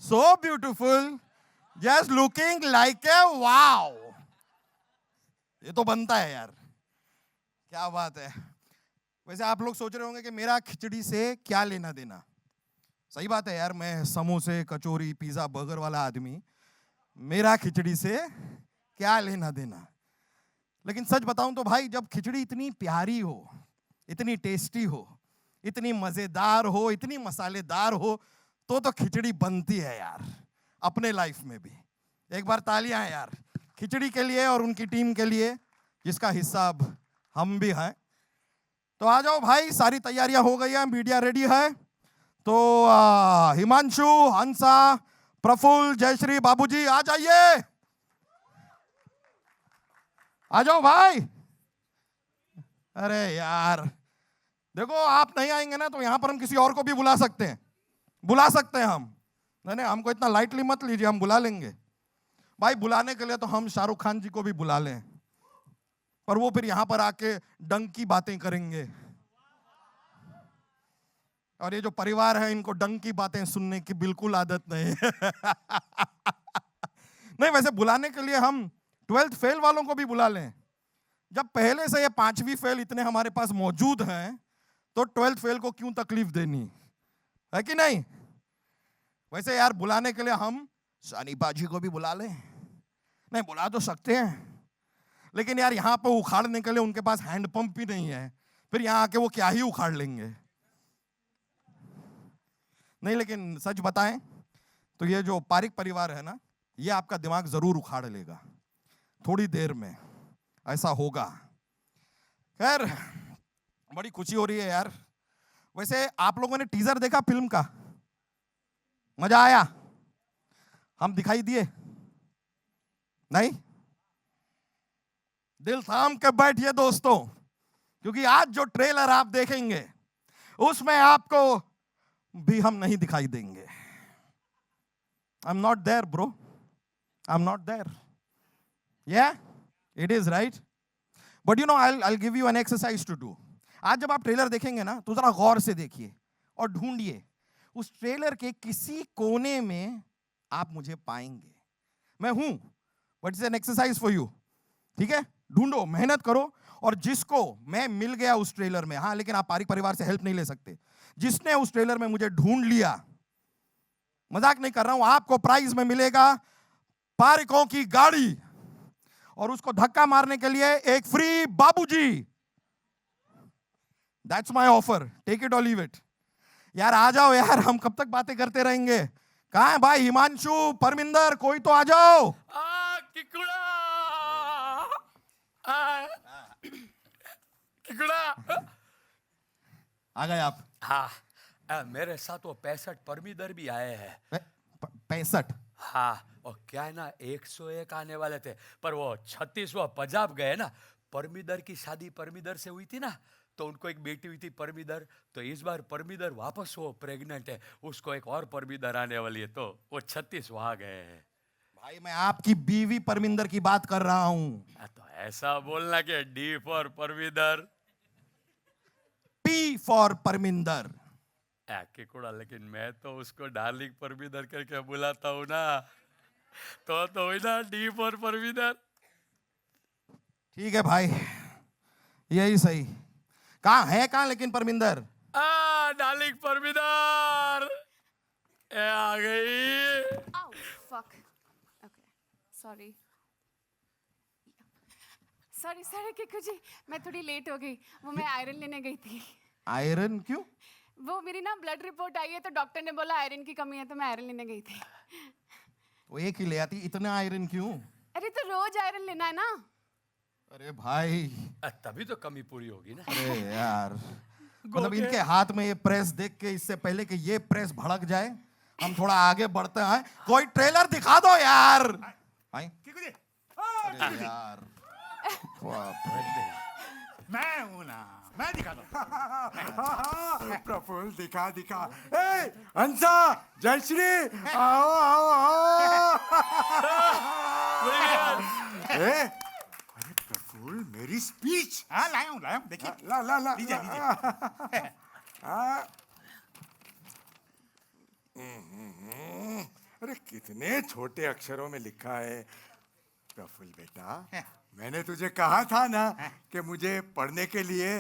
so beautiful, just looking like a wow. ये तो बनता है यार, क्या बात है। वैसे आप लोग सोच रहे होंगे कि मेरा खिचड़ी से क्या लेना देना। सही बात है यार, मैं समोसे कचौरी पिज्जा बर्गर वाला आदमी, मेरा खिचड़ी से क्या लेना देना। लेकिन सच बताऊं तो भाई, जब खिचड़ी इतनी प्यारी हो, इतनी टेस्टी हो, इतनी मजेदार हो, इतनी मसालेदार हो, तो खिचड़ी बनती है यार अपने लाइफ में भी। एक बार तालियां यार खिचड़ी के लिए और उनकी टीम के लिए, जिसका हिस्सा अब हम भी हैं। तो आ जाओ भाई, सारी तैयारियां हो गई हैं, मीडिया रेडी है। तो हिमांशु, हंसा, प्रफुल्ल, जयश्री, बाबूजी आ जाइए, आ जाओ भाई। अरे यार देखो, आप नहीं आएंगे ना तो यहां पर हम किसी और को भी बुला सकते हैं, हम। नहीं, हमको इतना लाइटली मत लीजिए, हम बुला लेंगे भाई। बुलाने के लिए तो हम शाहरुख खान जी को भी बुला लें, पर वो फिर यहां पर आके डंक की बातें करेंगे, और ये जो परिवार है इनको डंक की बातें सुनने की बिल्कुल आदत नहीं है। नहीं, वैसे बुलाने के लिए हम 12th फेल वालों को भी बुला लें। जब पहले से ये 5वीं फेल इतने हमारे पास मौजूद हैं, तो 12th फेल को क्यों तकलीफ देनी है कि नहीं। वैसे यार बुलाने के लिए हम सनी बाजी को भी बुला लें। नहीं, बुला तो सकते हैं, लेकिन यार यहां पर उखाड़ने के लिए उनके पास हैंडपंप भी नहीं है, फिर यहां आके वो क्या ही उखाड़ लेंगे। नहीं, लेकिन सच बताएं तो ये जो पारिक परिवार है ना, ये आपका दिमाग जरूर उखाड़ लेगा, थोड़ी देर में ऐसा होगा। खैर, बड़ी खुशी हो रही है यार। वैसे आप लोगों ने टीजर देखा फिल्म का? मजा आया? हम दिखाई दिए? नहीं? दिल थाम के बैठिए दोस्तों, क्योंकि आज जो ट्रेलर आप देखेंगे उसमें आपको भी हम नहीं दिखाई देंगे। I'm not there, bro. I'm not there. Yeah, it is right. But you know, I'll give you an exercise to do. आज जब आप ट्रेलर देखेंगे ना, तो जरा गौर से देखिए और ढूंढिए उस ट्रेलर के किसी कोने में आप मुझे पाएंगे। मैं हूं, but it's an exercise for you. ठीक है, ढूंढो, मेहनत करो, और जिसको मैं मिल गया उस ट्रेलर में, हाँ लेकिन आप पारिक परिवार से हेल्प नहीं ले सकते, जिसने उस ट्रेलर में मुझे ढूंढ लिया, मजाक नहीं कर रहा हूं, आपको प्राइज में मिलेगा पारिकों की गाड़ी, और उसको धक्का मारने के लिए एक free Babuji. That's my offer, take it और लीव इट। यार आ जाओ यार, हम कब तक बातें करते रहेंगे। कहां है भाई हिमांशु, परमिंदर, कोई तो आ जाओ। किकुड़ा आ गए आप? हाँ, मेरे साथ वो 65 परमिदर भी आए हैं। 65? हाँ, और क्या है ना, 101 आने वाले थे, पर वो 36वां पंजाब गए ना। परमिदर की शादी परमिदर से हुई थी ना, तो उनको एक बेटी हुई थी परमिदर, तो इस बार परमिदर वापस वो प्रेग्नेंट है, उसको एक और परमिदर आने वाली है, तो वो 36 वहां गए हैं। भाई मैं आपकी बीवी परमिंदर की बात कर रहा हूं। तो ऐसा बोलना कि D for Parminder, P for Parminder. किकुड़ा, लेकिन मैं तो उसको डार्लिंग परमिदर करके बुलाता हूँ ना, तो हुई ना डी फॉर परमिदर। ठीक है भाई, यही सही। कहां है, कहां लेकिन परमिंदर? डार्लिंग परमिदर आ गई। Fuck, okay, sorry sorry sorry Kiku ji, मैं थोड़ी लेट हो गई, वो मैं आयरन लेने गई थी। आयरन क्यों? वो मेरी ना ब्लड रिपोर्ट आई है, तो डॉक्टर ने बोला आयरन की कमी है, तो मैं आयरन लेने गई थी। वो एक ही ले आती, इतना आयरन क्यों? अरे तो रोज आयरन लेना है ना। अरे भाई, तभी तो कमी पूरी होगी ना। अरे यार, मतलब इनके हाथ में ये प्रेस देख के, इससे पहले कि ये प्रेस भड़क जाए, हम थोड़ा आगे बढ़ते हैं। कोई ट्रेलर दिखा दो यार। अरे यार, मैं हूं ना, मैं दिखा दो। प्रफुल्ल दिखा दिखा। ए हंसा, जयश्री, आओ आओ आओ। अरे प्रफुल्ल, मेरी स्पीच। हाँ लाया हूँ, देखिए। ला ला ला, लीजिए लीजिए। कितने छोटे अक्षरों में लिखा है। प्रफुल्ल बेटा, मैंने तुझे कहा था ना कि मुझे पढ़ने के लिए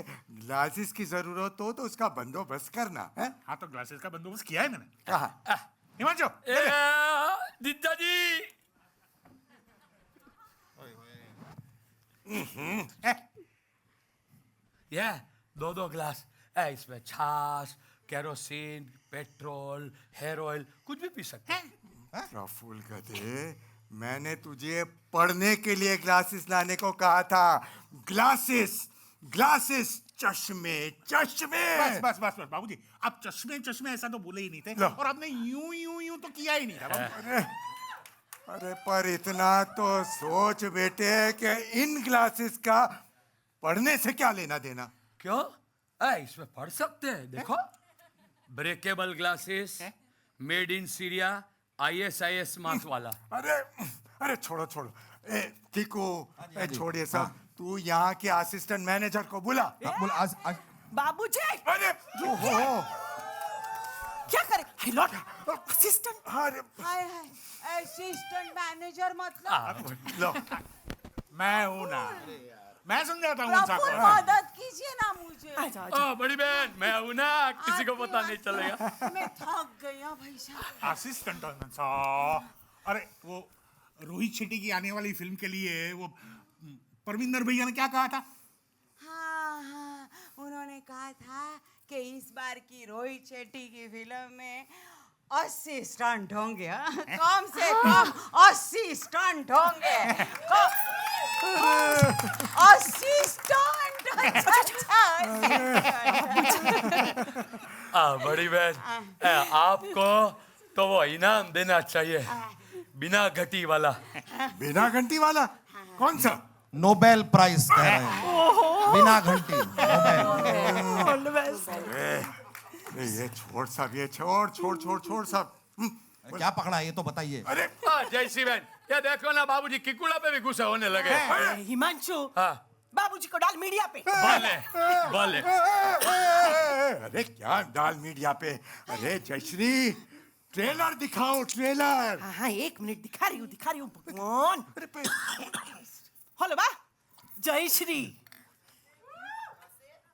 ग्लासेस की जरूरत हो तो उसका बंदोबस्त करना है। हाँ तो ग्लासेस का बंदोबस्त किया है मैंने। कहा हिमांशु ए, जीजा जी ये दो ग्लास है, इसमें छाछ, केरोसिन, पेट्रोल, हेयर ऑयल कुछ भी पी सकते हैं। प्रफुल्ल गधे, मैंने तुझे पढ़ने के लिए ग्लासेस लाने को कहा था। ग्लासेस ग्लासेस, चश्मे चश्मे। बस बाबूजी, आप चश्मे चश्मे ऐसा तो बोले ही नहीं थे लो। और आपने यूं यूं यूं तो किया ही नहीं था बाबू। अरे पर इतना तो सोच बेटे कि इन ग्लासेस का पढ़ने से क्या लेना देना। क्यों? इसमें पढ़ सकते हैं, देखो breakable glasses, made in Syria, ISIS marks वाला। अरे अरे छोड़ो छोड़ो, टीकू छोड़ ये सब। तू यहाँ के असिस्टेंट मैनेजर को बुला। बोल आज आज बाबूजी अरे ओहो, क्या करे? अरे लॉर्ड असिस्टेंट। अरे हाय हाय, असिस्टेंट मैनेजर मतलब? लो, मैं हूं ना, मैं समझाता हूँ उनसा प्रफुल्ल को। मदद कीजिए ना मुझे। बड़ी बहन मैं हूं ना, किसी को पता नहीं चलेगा। मैं थक गई हूँ भाई साहब। असिस्टेंट सा। अरे वो रोहित शेट्टी की आने वाली फिल्म के लिए वो परविंदर भैया ने क्या कहा था? हाँ, उन्होंने कहा था कि इस बार की रोहित शेट्टी की फिल्म में 80 स्टंट होंगे। कम से कम 80 स्टंट होंगे। 80 स्टंट। बड़ी बहन आपको तो वो इनाम देना चाहिए, बिना घटी वाला। बिना घंटी वाला कौन सा? नोबेल प्राइज कह रहे हैं, बिना घंटी नोबेल। अरे ये छोड़ सब, ये छोड़ छोड़ छोड़ छोड़ सब। क्या पकड़ा है ये तो बताइए। अरे जय श्री बहन, ये देखो ना बाबूजी किकुड़ा पे भी गुस्सा होने लगे। हिमांशु, हाँ बाबूजी को डाल मीडिया पे। बोले बोले। अरे क्या डाल मीडिया पे? अरे जयश्री, ट्रेलर दिखाओ ट्रेलर। हाँ, 1 मिनट दिखा रही हूँ भगवान। हेलो बा, जय श्री।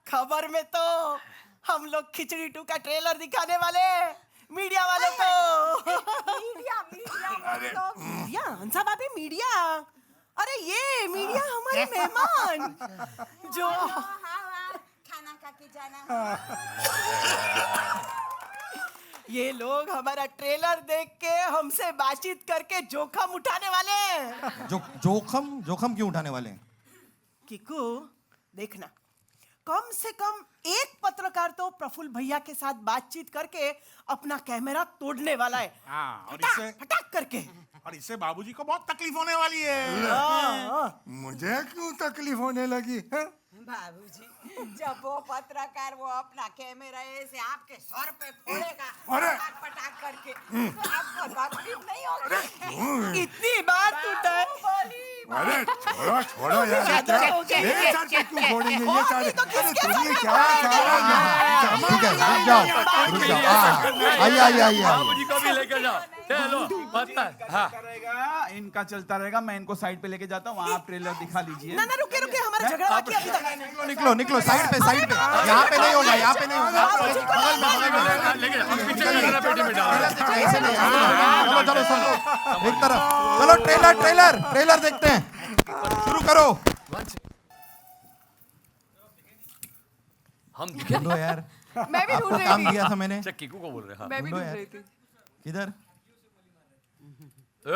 खबर में तो हम लोग खिचड़ी 2 का ट्रेलर दिखाने वाले मीडिया वालों को। मीडिया हंसा भाभी, मीडिया। अरे ये मीडिया हमारे मेहमान जो खाना खा के जाना। ये लोग हमारा ट्रेलर देख के हमसे बातचीत करके जोखम उठाने वाले हैं। जोखम क्यों उठाने वाले हैं? किकू देखना, कम से कम एक पत्रकार तो प्रफुल्ल भैया के साथ बातचीत करके अपना कैमरा तोड़ने वाला है। हाँ, और फटाक करके। इससे बाबूजी को बहुत तकलीफ होने वाली है। मुझे क्यों तकलीफ होने लगी है? बाबूजी, जब वो पत्रकार वो अपना कैमरा ऐसे आपके सर पे फोड़ेगा, अरे! पटाक करके, तो आपको तकलीफ नहीं होगी। इतनी बात टूटा है। अरे छोड़ो छोड़ो यार, ये क्या मेरे साथ पे क्यों फोड़ेंगे ये सारे? अरे तुम ये क्या ठीक है, रुक जाओ। आइए। बाबूजी को भी लेके जाओ, चलो पता है। हाँ इनका चलता रहेगा, मैं इनको साइड पे लेके जाता हूँ, आप ट्रेलर दिखा लीजिए। ना रुके हमारा झगड़ा बाकी अभी तक। निकलो साइड पे। यहाँ पे नहीं होगा। लेके जाओ, पीछे का जरा पेटी में डालो। ऐसे नहीं, चलो एक तरफ। चलो ट्रेलर देखते हैं। शुरू करो। हम दिखे ढूंढो यार, मैं भी ढूंढ आपको रही काम थी। दिया था मैंने। अच्छा किकू को बोल रहे हैं। हाँ। मैं भी ढूंढो ढूंढ यार। रही थी। किधर? ए,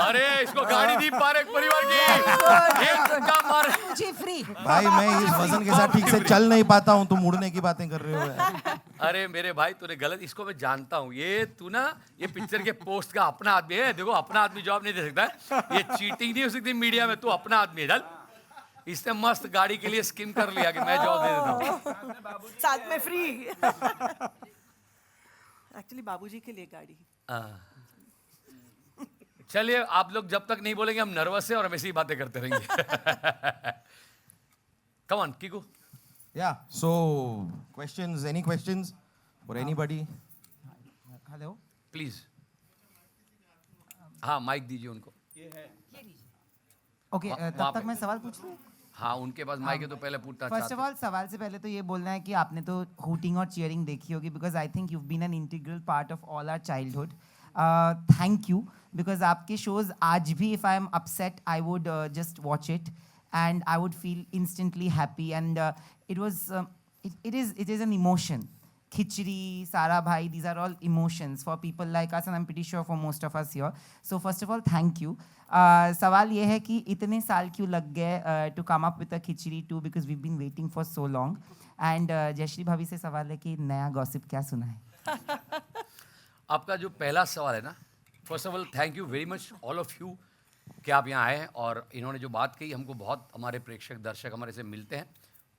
अरे इसको गाड़ी दी पारेख परिवार की, एक धक्का मारे। जी फ्री। भाई मैं इस वजन के साथ ठीक से चल नहीं पाता हूँ, तुम मुड़ने की बातें कर रहे हो यार। अरे मेरे भाई तूने गलत, इसको मैं जानता हूँ। ये तू ना ये पिक्चर के पोस्ट का अपना आदमी है। देखो अपना आदमी जवाब नहीं दे सकता है। ये चीटिंग नहीं हो सकती मीडिया में, तू अपना आदमी है। चल, इसने मस्त गाड़ी के लिए स्कीम कर लिया कि मैं जवाब दे देता हूँ। साथ में फ्री। एक्चुअली बाबूजी के लिए गाड़ी। चलिए आप लोग जब तक नहीं बोलेंगे हम नर्वस है और हम ऐसी ही बातें करते रहेंगे। Come on Kiku. Yeah, so questions, any questions for anybody? Hello, please. हाँ माइक दीजिए उनको। ओके वहाँ तब तक पे- मैं सवाल पूछ लूँ? हाँ उनके पास माइक है तो पहले पूछना फर्स्ट चाहते ऑफ ऑल सवाल से पहले तो ये बोलना है कि आपने तो हूटिंग और चीयरिंग देखी होगी, because I think you been an integral part of all our childhood. Thank you, because आपके शोज आज भी if I am upset I would just watch it and I would feel instantly happy and it was it is an emotion. Khichdi, Sara Bhai, these are all emotions for people like us and I'm pretty sure for most of us here. So first of all, thank you. सवाल ये है कि इतने साल क्यों लग गए to come up with a Khichdi 2 because we've been waiting for so long. And Jayashree भाभी से सवाल है कि नया गॉसिप क्या सुना है? आपका जो पहला सवाल है ना, first of all thank you very much all of you कि आप यहाँ आए हैं और इन्होंने जो बात कही हमको बहुत, हमारे प्रेक्षक दर्शक हमारे से मिलते हैं,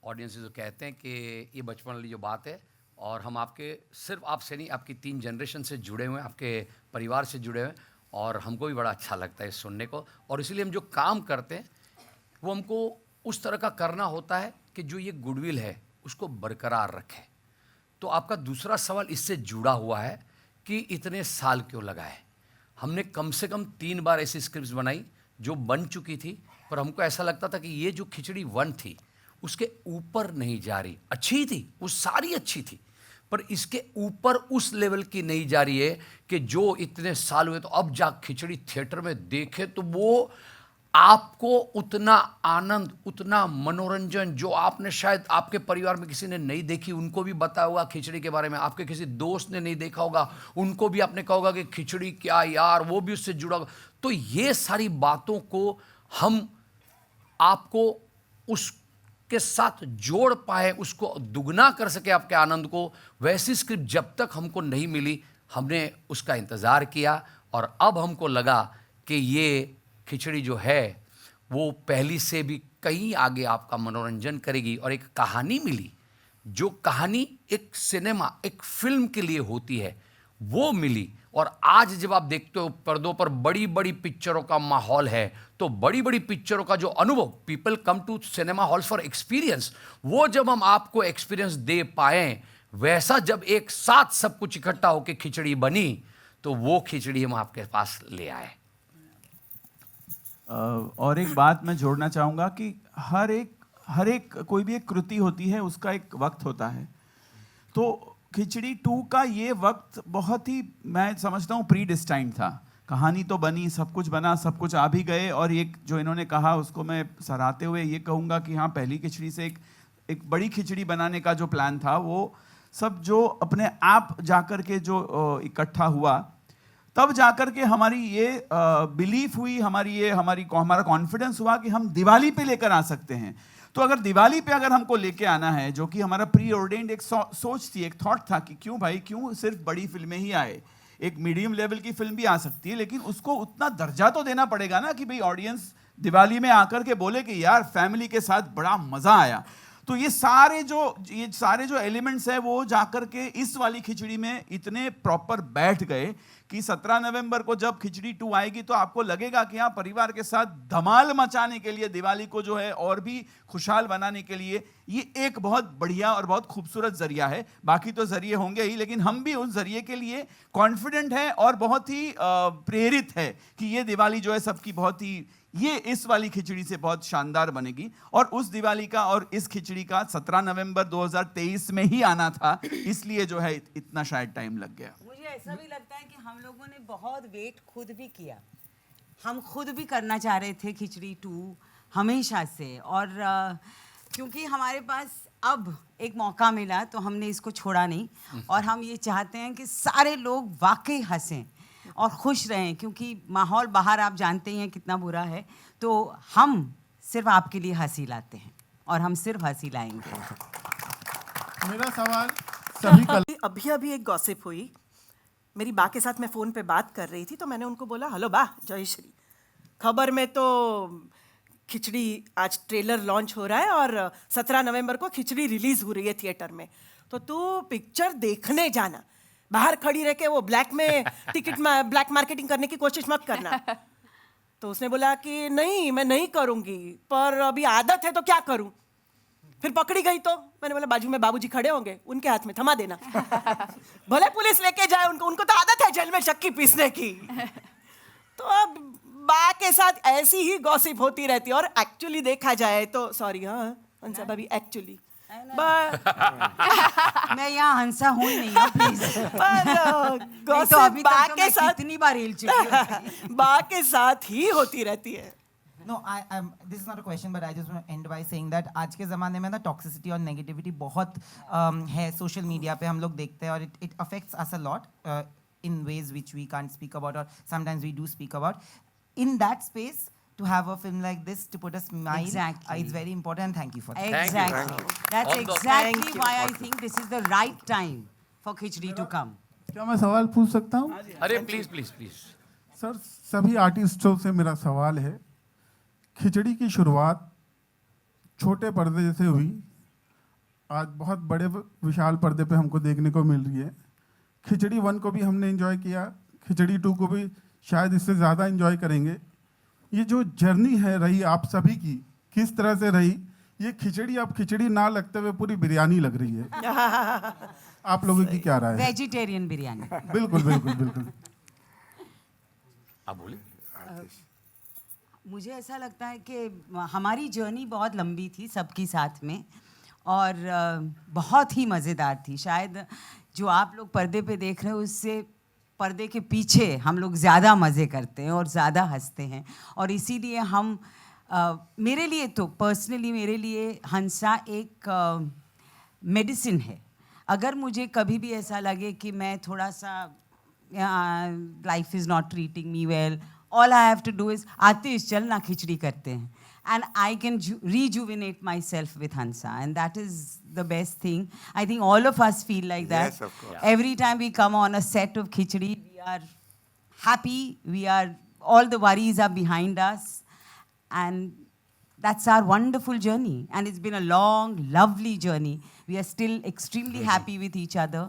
ऑडियंस जो कहते हैं कि ये बचपन वाली जो बात है, और हम आपके सिर्फ आपसे नहीं आपकी 3 जनरेशन से जुड़े हुए हैं, आपके परिवार से जुड़े हुए हैं और हमको भी बड़ा अच्छा लगता है सुनने को। और इसीलिए हम जो काम करते हैं वो हमको उस तरह का करना होता है कि जो ये गुडविल है उसको बरकरार रखे। तो आपका दूसरा सवाल इससे जुड़ा हुआ है कि इतने साल क्यों लगाए। हमने कम से कम 3 बार ऐसी स्क्रिप्ट्स बनाई जो बन चुकी थी, पर हमको ऐसा लगता था कि ये जो खिचड़ी 1 थी उसके ऊपर नहीं जा रही। अच्छी थी, वो सारी अच्छी थी, पर इसके ऊपर उस लेवल की नहीं जा रही है कि जो इतने साल हुए तो अब जा खिचड़ी थिएटर में देखे तो वो आपको उतना आनंद, उतना मनोरंजन जो आपने शायद आपके परिवार में किसी ने नहीं देखी, उनको भी बताया होगा खिचड़ी के बारे में, आपके किसी दोस्त ने नहीं देखा होगा, उनको भी आपने कहा होगा कि खिचड़ी क्या यार, वो भी उससे जुड़ा होगा। तो ये सारी बातों को हम आपको उसके साथ जोड़ पाए, उसको दुगना कर सके आपके आनंद को। वैसी स्क्रिप्ट जब तक हमको नहीं मिली हमने उसका इंतज़ार किया और अब हमको लगा कि ये खिचड़ी जो है वो पहली से भी कहीं आगे आपका मनोरंजन करेगी। और एक कहानी मिली, जो कहानी एक सिनेमा, एक फिल्म के लिए होती है, वो मिली। और आज जब आप देखते हो पर्दों पर बड़ी बड़ी पिक्चरों का माहौल है, तो बड़ी बड़ी पिक्चरों का जो अनुभव, people come to cinema hall for experience, वो जब हम आपको एक्सपीरियंस दे पाए, वैसा जब एक साथ सब कुछ इकट्ठा होकर खिचड़ी बनी, तो वो खिचड़ी हम आपके पास ले आए। और एक बात मैं जोड़ना चाहूँगा कि हर एक कोई भी एक कृति होती है, उसका एक वक्त होता है। तो खिचड़ी 2 का ये वक्त बहुत ही, मैं समझता हूँ, प्री डिस्टाइंड था। कहानी तो बनी, सब कुछ बना, सब कुछ आ भी गए। और एक जो इन्होंने कहा उसको मैं सराहते हुए ये कहूँगा कि हाँ, पहली खिचड़ी से एक बड़ी खिचड़ी बनाने का जो प्लान था, वो सब जो अपने आप जाकर के जो इकट्ठा हुआ, तब जाकर के हमारी ये बिलीफ हुई, हमारा कॉन्फिडेंस हुआ कि हम दिवाली पे लेकर आ सकते हैं। तो अगर दिवाली पे अगर हमको लेके आना है, जो कि हमारा प्री ऑर्डेंड एक सोच थी, एक थॉट था कि क्यों भाई, क्यों सिर्फ बड़ी फिल्में ही आए, एक मीडियम लेवल की फिल्म भी आ सकती है, लेकिन उसको उतना दर्जा तो देना पड़ेगा ना कि भाई ऑडियंस दिवाली में आकर के बोले कि यार फैमिली के साथ बड़ा मजा आया। तो ये सारे जो एलिमेंट्स है वो जाकर के इस वाली खिचड़ी में इतने प्रॉपर बैठ गए कि 17 नवंबर को जब खिचड़ी 2 आएगी तो आपको लगेगा कि हाँ, परिवार के साथ धमाल मचाने के लिए, दिवाली को जो है और भी खुशहाल बनाने के लिए ये एक बहुत बढ़िया और बहुत खूबसूरत जरिया है। बाकी तो जरिए होंगे ही, लेकिन हम भी उस जरिए के लिए कॉन्फिडेंट हैं और बहुत ही प्रेरित है कि ये दिवाली जो है सबकी बहुत ही, ये इस वाली खिचड़ी से बहुत शानदार बनेगी। और उस दिवाली का और इस खिचड़ी का 17 नवंबर 2023 में ही आना था, इसलिए जो है इतना शायद टाइम लग गया। मुझे ऐसा भी लगता है कि हम लोगों ने बहुत वेट खुद भी किया। हम खुद भी करना चाह रहे थे खिचड़ी 2 हमेशा से, और क्योंकि हमारे पास अब एक मौका मिला तो हमने इसको छोड़ा नहीं। और हम ये चाहते हैं कि सारे लोग वाकई हंसें और खुश रहें, क्योंकि माहौल बाहर आप जानते ही हैं कितना बुरा है। तो हम सिर्फ आपके लिए हंसी लाते हैं और हम सिर्फ हंसी लाएंगे। मेरा सवाल सभी अभी एक गॉसिप हुई। मेरी बा के साथ मैं फ़ोन पे बात कर रही थी, तो मैंने उनको बोला, हेलो बा, जय श्री, खबर में तो खिचड़ी आज ट्रेलर लॉन्च हो रहा है और 17 नवंबर को खिचड़ी रिलीज़ हो रही है थिएटर में, तो तू पिक्चर देखने जाना, बाहर खड़ी रह के वो ब्लैक मार्केटिंग करने की कोशिश मत करना। तो उसने बोला कि नहीं, मैं नहीं करूँगी, पर अभी आदत है तो क्या करूँ। फिर पकड़ी गई तो मैंने बोला बाजू में बाबूजी खड़े होंगे, उनके हाथ में थमा देना, भले पुलिस लेके जाए उनको तो आदत है जेल में चक्की पीसने की। तो अब बा के साथ ऐसी ही गॉसिप होती रहती है और एक्चुअली देखा जाए तो सॉरी हाँ हंसा भाभी एक्चुअली मैं यहाँ हंसा हूँ नहीं हूँ प्लीज। तो गॉसिप अभी बा तक तो के मैं साथ कितनी बार हिल चुकी हूँ। बा के साथ ही होती रहती है। No, this is not a question, but I just want to end by saying that आज के ज़माने में ना toxicity और negativity बहुत है social media पे हम लोग देखते हैं और it affects us a lot in ways which we can't speak about or sometimes we do speak about. In that space, to have a film like this to put a smile, Exactly. it's very important and thank you for that. Exactly. That's On the- exactly Thank you. why I think this is the right time for Khichdi to come. क्या मैं सवाल पूछ सकता हूँ? अरे please please please. Sir सभी आर्टिस्टों से मेरा सवाल है, खिचड़ी की शुरुआत छोटे पर्दे से हुई, आज बहुत बड़े विशाल पर्दे पे हमको देखने को मिल रही है। खिचड़ी 1 को भी हमने एंजॉय किया, खिचड़ी 2 को भी शायद इससे ज़्यादा एंजॉय करेंगे। ये जो जर्नी है रही आप सभी की, किस तरह से रही? ये खिचड़ी अब खिचड़ी ना लगते हुए पूरी बिरयानी लग रही है। आप लोगों की क्या राय है? वेजिटेरियन बिरयानी। बिल्कुल बिल्कुल बिल्कुल। आप बोले। मुझे ऐसा लगता है कि हमारी जर्नी बहुत लंबी थी सबकी साथ में और बहुत ही मज़ेदार थी। शायद जो आप लोग पर्दे पे देख रहे हो उससे पर्दे के पीछे हम लोग ज़्यादा मज़े करते हैं और ज़्यादा हंसते हैं और इसीलिए हम मेरे लिए तो पर्सनली मेरे लिए हंसा एक मेडिसिन है। अगर मुझे कभी भी ऐसा लगे कि मैं थोड़ा सा life is not treating me well, all I have to do is आतिश चल ना खिचड़ी करते हैं and I can rejuvenate myself with Hansa and that is the best thing. I think all of us feel like that. Yes, of course. Every time we come on a set of Khichdi, we are happy, all the worries are behind us and that's our wonderful journey and it's been a long, lovely journey. We are still extremely happy with each other.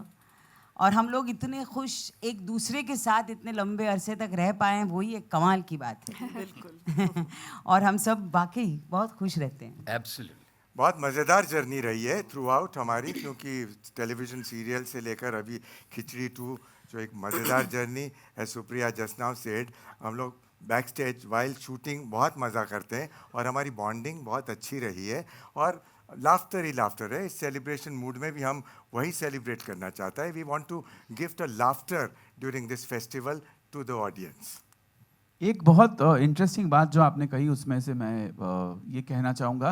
और हम लोग इतने खुश एक दूसरे के साथ इतने लंबे अरसे तक रह पाए हैं, वही एक कमाल की बात है। बिल्कुल। और हम सब वाकई बहुत खुश रहते हैं। एब्सोल्युटली। बहुत मज़ेदार जर्नी रही है थ्रू आउट हमारी, क्योंकि टेलीविज़न सीरियल से लेकर अभी खिचड़ी 2 जो एक मज़ेदार जर्नी है। सुप्रिया जस्ट नाउ सेड, हम लोग बैक स्टेज वाइल शूटिंग बहुत मज़ा करते हैं और हमारी बॉन्डिंग बहुत अच्छी रही है और लाफ्टर ही लाफ्टर है। इस सेलिब्रेशन मूड में भी हम वही सेलिब्रेट करना चाहता है। We want to gift a laughter during this festival to the audience. एक बहुत इंटरेस्टिंग बात जो आपने कही उसमें से मैं ये कहना चाहूँगा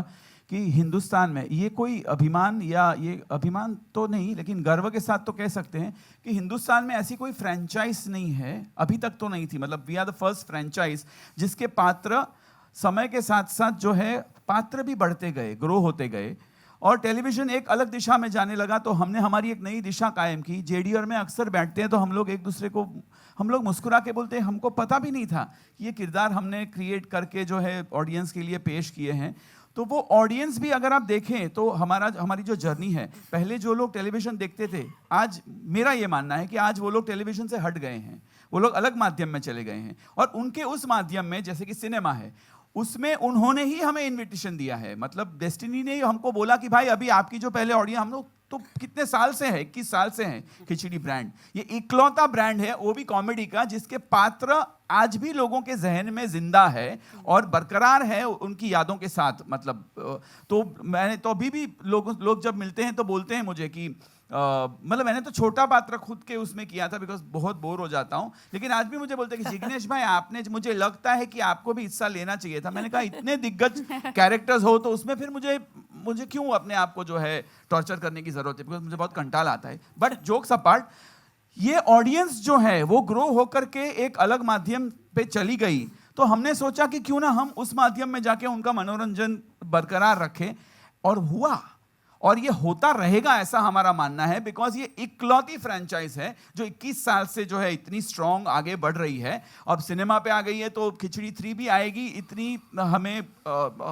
कि हिंदुस्तान में ये कोई अभिमान या ये अभिमान तो नहीं लेकिन गर्व के साथ तो कह सकते हैं कि हिंदुस्तान में ऐसी कोई फ्रेंचाइज नहीं है, अभी तक तो नहीं थी। मतलब we are the first franchise जिसके पात्र समय के साथ साथ जो है पात्र भी बढ़ते गए, ग्रो होते गए और टेलीविज़न एक अलग दिशा में जाने लगा तो हमने हमारी एक नई दिशा कायम की। जेडीआर में अक्सर बैठते हैं तो हम लोग एक दूसरे को हम लोग मुस्कुरा के बोलते हैं, हमको पता भी नहीं था कि ये किरदार हमने क्रिएट करके जो है ऑडियंस के लिए पेश किए हैं। तो वो ऑडियंस भी अगर आप देखें तो हमारी जो जर्नी है, पहले जो लोग टेलीविज़न देखते थे, आज मेरा ये मानना है कि आज वो लोग टेलीविज़न से हट गए हैं, वो लोग अलग माध्यम में चले गए हैं और उनके उस माध्यम में जैसे कि सिनेमा है उसमें उन्होंने ही हमें इनविटेशन दिया है। मतलब डेस्टिनी ने हमको बोला कि भाई अभी आपकी जो पहले ऑडियंस, हम लोग तो कितने साल से है, 21 साल से हैं खिचड़ी ब्रांड, ये इकलौता ब्रांड है वो भी कॉमेडी का जिसके पात्र आज भी लोगों के जहन में जिंदा है और बरकरार है उनकी यादों के साथ। मतलब तो मैंने तो अभी भी लोग जब मिलते हैं तो बोलते हैं मुझे कि मतलब मैंने तो छोटा पात्र खुद के उसमें किया था बिकॉज बहुत बोर हो जाता हूँ, लेकिन आज भी मुझे बोलते हैं कि जिग्नेश भाई आपने, मुझे लगता है कि आपको भी हिस्सा लेना चाहिए था। मैंने कहा इतने दिग्गज कैरेक्टर्स हो तो उसमें फिर मुझे क्यों अपने आप को जो है टॉर्चर करने की जरूरत है, बिकॉज मुझे बहुत कंटाल आता है। बट जोक्स अपार्ट, ये ऑडियंस जो है वो ग्रो होकर के एक अलग माध्यम पे चली गई तो हमने सोचा कि क्यों ना हम उस माध्यम में जाके उनका मनोरंजन बरकरार रखें और हुआ और ये होता रहेगा ऐसा हमारा मानना है बिकॉज ये इकलौती फ्रेंचाइज है जो 21 साल से जो है इतनी स्ट्रॉन्ग आगे बढ़ रही है। अब सिनेमा पे आ गई है तो खिचड़ी 3 भी आएगी, इतनी हमें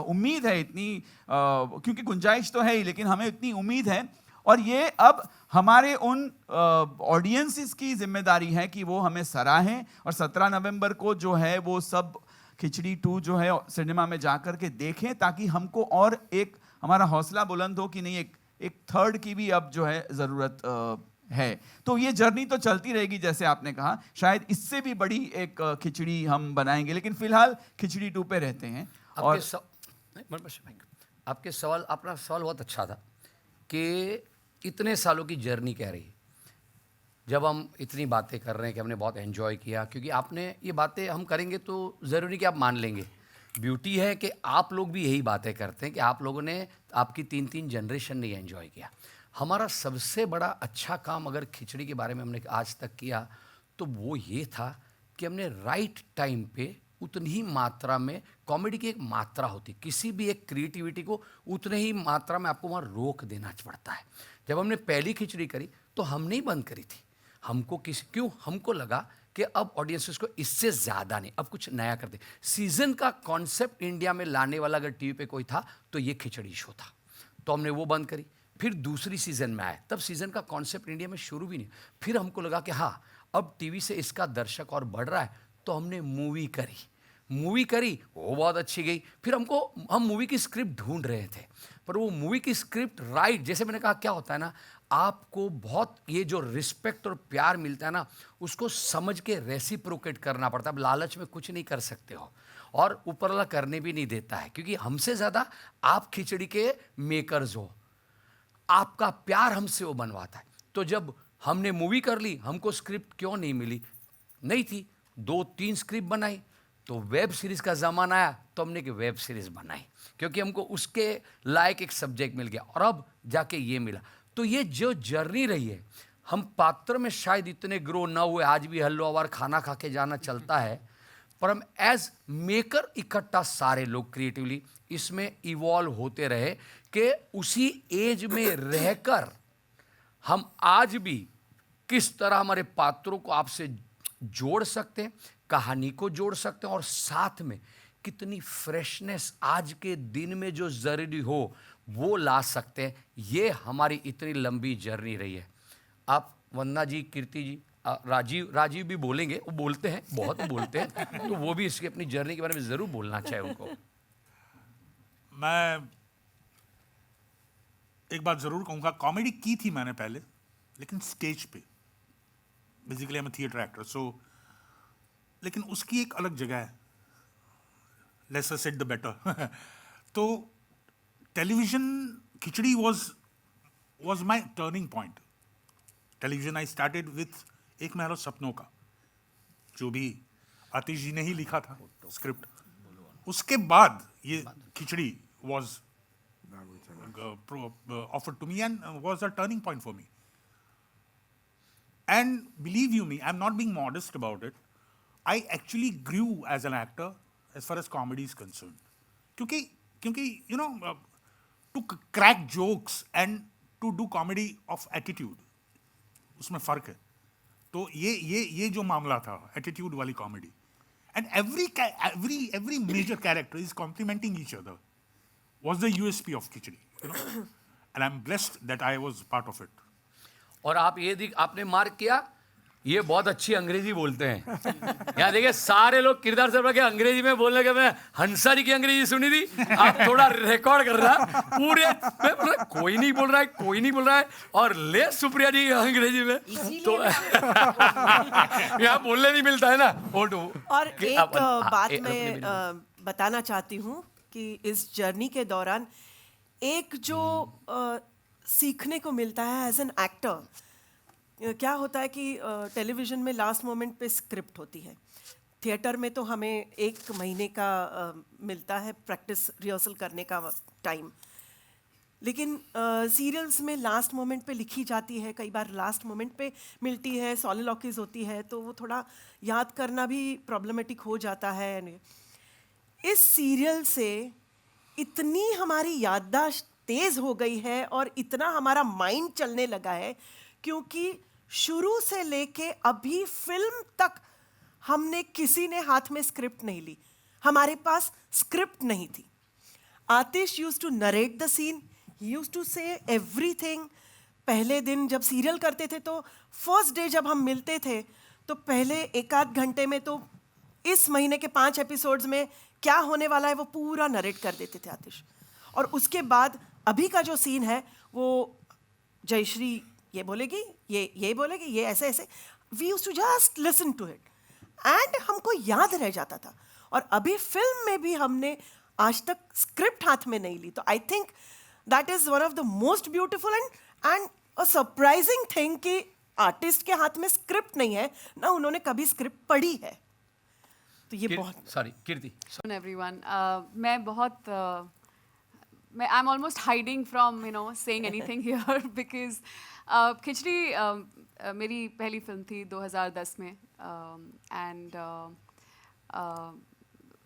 उम्मीद है, इतनी क्योंकि गुंजाइश तो है ही लेकिन हमें इतनी उम्मीद है और ये अब हमारे उन ऑडियंसेस की जिम्मेदारी है कि वो हमें सराहें और 17 नवंबर को जो है वो सब खिचड़ी 2 जो है सिनेमा में जाकर के देखें ताकि हमको और एक हमारा हौसला बुलंद हो कि नहीं एक थर्ड की भी अब जो है ज़रूरत है। तो ये जर्नी तो चलती रहेगी, जैसे आपने कहा, शायद इससे भी बड़ी एक खिचड़ी हम बनाएंगे, लेकिन फिलहाल खिचड़ी 2 पे रहते हैं। और आपके सवाल, अपना सवाल बहुत अच्छा था कि इतने सालों की जर्नी कह रही है, जब हम इतनी बातें कर रहे हैं कि हमने बहुत एंजॉय किया, क्योंकि आपने ये बातें हम करेंगे तो ज़रूरी कि आप मान लेंगे। ब्यूटी है कि आप लोग भी यही बातें करते हैं कि आप लोगों ने, आपकी 3 जनरेशन ने एंजॉय किया। हमारा सबसे बड़ा अच्छा काम अगर खिचड़ी के बारे में हमने आज तक किया तो वो ये था कि हमने राइट टाइम पे उतनी ही मात्रा में, कॉमेडी की एक मात्रा होती, किसी भी एक क्रिएटिविटी को उतने ही मात्रा में आपको वहाँ रोक देना पड़ता है। जब हमने पहली खिचड़ी करी तो हमने ही बंद करी थी। हमको लगा कि अब ऑडियंसेस को इससे ज़्यादा नहीं, अब कुछ नया करते। सीज़न का कॉन्सेप्ट इंडिया में लाने वाला अगर टीवी पे कोई था तो ये खिचड़ी शो था, तो हमने वो बंद करी। फिर दूसरी सीज़न में आए, तब सीज़न का कॉन्सेप्ट इंडिया में शुरू भी नहीं। फिर हमको लगा कि हाँ, अब टीवी से इसका दर्शक और बढ़ रहा है, तो हमने मूवी करी, वो बहुत अच्छी गई। फिर हम मूवी की स्क्रिप्ट ढूंढ रहे थे, पर वो मूवी की स्क्रिप्ट राइट, जैसे मैंने कहा, क्या होता है ना, आपको बहुत ये जो रिस्पेक्ट और प्यार मिलता है ना, उसको समझ के रेसिप्रोकेट करना पड़ता है। अब लालच में कुछ नहीं कर सकते हो, और ऊपर वाला करने भी नहीं देता है, क्योंकि हमसे ज़्यादा आप खिचड़ी के मेकर्स हो, आपका प्यार हमसे वो बनवाता है। तो जब हमने मूवी कर ली, हमको स्क्रिप्ट क्यों नहीं मिली, नहीं थी, 2-3 स्क्रिप्ट बनाई, तो वेब सीरीज़ का ज़माना आया तो हमने एक वेब सीरीज़ बनाई, क्योंकि हमको उसके लायक एक सब्जेक्ट मिल गया, और अब जाके ये मिला। तो ये जो जर्नी रही है, हम पात्र में शायद इतने ग्रो ना हुए, आज भी हलवावार खाना खा के जाना चलता है, पर हम एज मेकर इकट्ठा सारे लोग क्रिएटिवली इसमें इवॉल्व होते रहे कि उसी एज में रहकर हम आज भी किस तरह हमारे पात्रों को आपसे जोड़ सकते हैं, कहानी को जोड़ सकते हैं, और साथ में कितनी फ्रेशनेस आज के दिन में जो ज़रूरी हो वो ला सकते हैं। ये हमारी इतनी लंबी जर्नी रही है। आप वंदना जी, कीर्ति जी, राजीव भी बोलेंगे, वो बोलते हैं, बहुत बोलते हैं, तो वो भी इसकी अपनी जर्नी के बारे में ज़रूर बोलना चाहिए उनको। मैं एक बात ज़रूर कहूँगा, कॉमेडी की थी मैंने पहले, लेकिन स्टेज पे। Basically I am theatre actor, so लेकिन उसकी एक अलग जगह है, लेसर सेड द बेटर। तो television, Khichdi was my turning point. Television I started with Ek Mahal सपनों का, जो भी आतिश जी ने ही लिखा था स्क्रिप्ट। उसके बाद ये खिचड़ी was offered to me and was a turning point for me. And believe you me, I'm not being modest about it. I actually grew as an actor as far as comedy is concerned. क्योंकि you know, to crack jokes and to do comedy of attitude, उसमें फ़र्क है। तो ये जो मामला था, attitude वाली comedy, and every major character is complementing each other, was the USP of Khichdi, you know, and I'm blessed that I was part of it. और आप आपने मार्क किया, ये बहुत अच्छी अंग्रेजी बोलते हैं। यहाँ देखिए, सारे लोग किरदार से के अंग्रेजी में बोलने के, मैं हंसा जी की अंग्रेजी सुनी थी, आप थोड़ा रिकॉर्ड कर रहा पूरे, कोई नहीं बोल रहा है, और ले सुप्रिया जी अंग्रेजी में, तो यहाँ बोलने नहीं मिलता है ना। और एक बात मैं बताना चाहती हूँ कि इस जर्नी के दौरान एक जो सीखने को मिलता है एज एन एक्टर, क्या होता है कि टेलीविज़न में लास्ट मोमेंट पे स्क्रिप्ट होती है, थिएटर में तो हमें 1 महीने का मिलता है प्रैक्टिस रिहर्सल करने का टाइम, लेकिन सीरियल्स में लास्ट मोमेंट पे लिखी जाती है, कई बार लास्ट मोमेंट पे मिलती है, सॉलिलॉक्वीज होती है, तो वो थोड़ा याद करना भी प्रॉब्लमेटिक हो जाता है। इस सीरियल से इतनी हमारी याददाश्त तेज़ हो गई है और इतना हमारा माइंड चलने लगा है, क्योंकि शुरू से लेके अभी फिल्म तक हमने किसी ने हाथ में स्क्रिप्ट नहीं ली, हमारे पास स्क्रिप्ट नहीं थी। Atish used to narrate the scene, he used to say everything. पहले दिन जब सीरियल करते थे तो फर्स्ट डे जब हम मिलते थे तो पहले 1-8 घंटे में तो इस महीने के 5 एपिसोड्स में क्या होने वाला है वो पूरा नरेट कर देते थे आतिश। और उसके बाद अभी का जो सीन है वो जयश्री ये बोलेगी, ये बोलेगी, ये ऐसे ऐसे. We used to just listen to it and हमको याद रह जाता था. और अभी फिल्म में भी हमने आज तक स्क्रिप्ट हाथ में नहीं ली. तो I think that is one of the most beautiful and a surprising thing कि आर्टिस्ट के हाथ में स्क्रिप्ट नहीं है ना, उन्होंने कभी स्क्रिप्ट पढ़ी है. तो ये बहुत सॉरी कीर्ति. एवरीवन मैं बहुत मैं I am almost hiding from saying anything here because Khichdi मेरी पहली फिल्म थी 2010 में एंड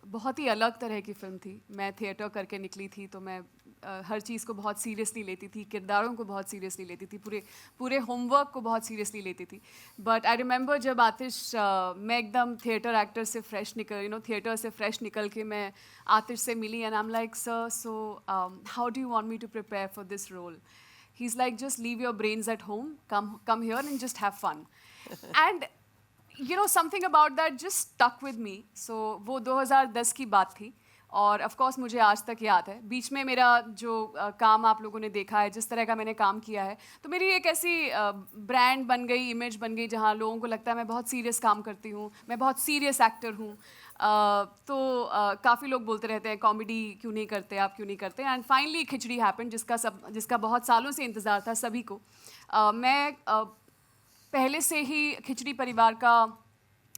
बहुत ही अलग तरह की फिल्म थी. मैं थिएटर करके निकली थी तो मैं हर चीज़ को बहुत सीरियसली लेती थी, किरदारों को बहुत सीरियसली लेती थी, पूरे होमवर्क को बहुत सीरियसली लेती थी. बट आई रिमेंबर जब आतिश मैं एकदम थिएटर एक्टर से फ्रेश थिएटर से फ्रेश निकल के मैं आतिश से मिली and I am like sir so how do you want me to prepare for this role. He is like just leave your brains at home, come here and just have fun. And something about that just stuck with me. So वो 2010 की बात थी और of course मुझे आज तक याद है. बीच में मेरा जो काम आप लोगों ने देखा है, जिस तरह का मैंने काम किया है, तो मेरी एक ऐसी ब्रांड बन गई, इमेज बन गई जहाँ लोगों को लगता है मैं बहुत सीरियस काम करती हूँ, मैं बहुत सीरियस एक्टर हूँ. तो काफ़ी लोग बोलते रहते हैं कॉमेडी क्यों नहीं करते आप, क्यों नहीं करते. एंड फाइनली खिचड़ी हैपन जिसका बहुत सालों से इंतज़ार था सभी को. मैं पहले से ही खिचड़ी परिवार का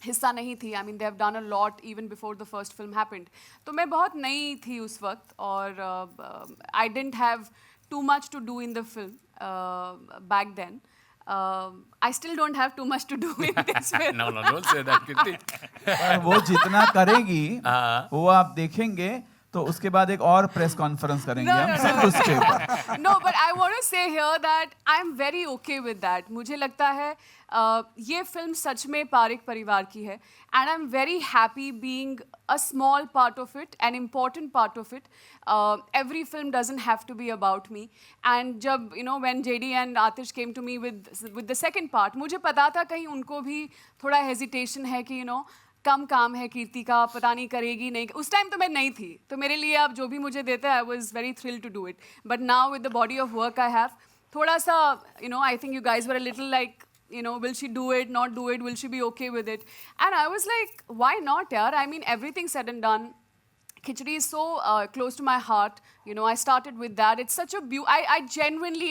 हिस्सा नहीं थी. I mean they have done a lot even before the first film happened. तो मैं बहुत नई थी उस वक्त और I didn't have too much to do in the film back then. I still don't have too much to do in this film. No, don't say that, कीर्ति. पर वो जितना करेगी वो आप देखेंगे तो उसके बाद एक और प्रेस कॉन्फ्रेंस करेंगे हम सिर्फ उसके ऊपर. No, but I want to say here that I'm very okay with that. मुझे लगता है ये फिल्म सच में पारिक परिवार की है and I'm very happy being a small part of it, an important part of it. Every film doesn't have to be about me. And जब when JD and Atish came to me with the second part, मुझे पता था कहीं उनको भी थोड़ा hesitation है कि कम काम है कीर्ति का, पता नहीं करेगी नहीं. उस टाइम तो मैं नहीं थी, तो मेरे लिए आप जो भी मुझे देते हैं I was very thrilled to do it. But now with the body of work I have थोड़ा सा I think you guys were a little like will she do it, not do it, will she be okay with it? And I was like, why not, yaar? I mean, everything said and done, Khichdi is so close to my heart. I started with that. It's such a I genuinely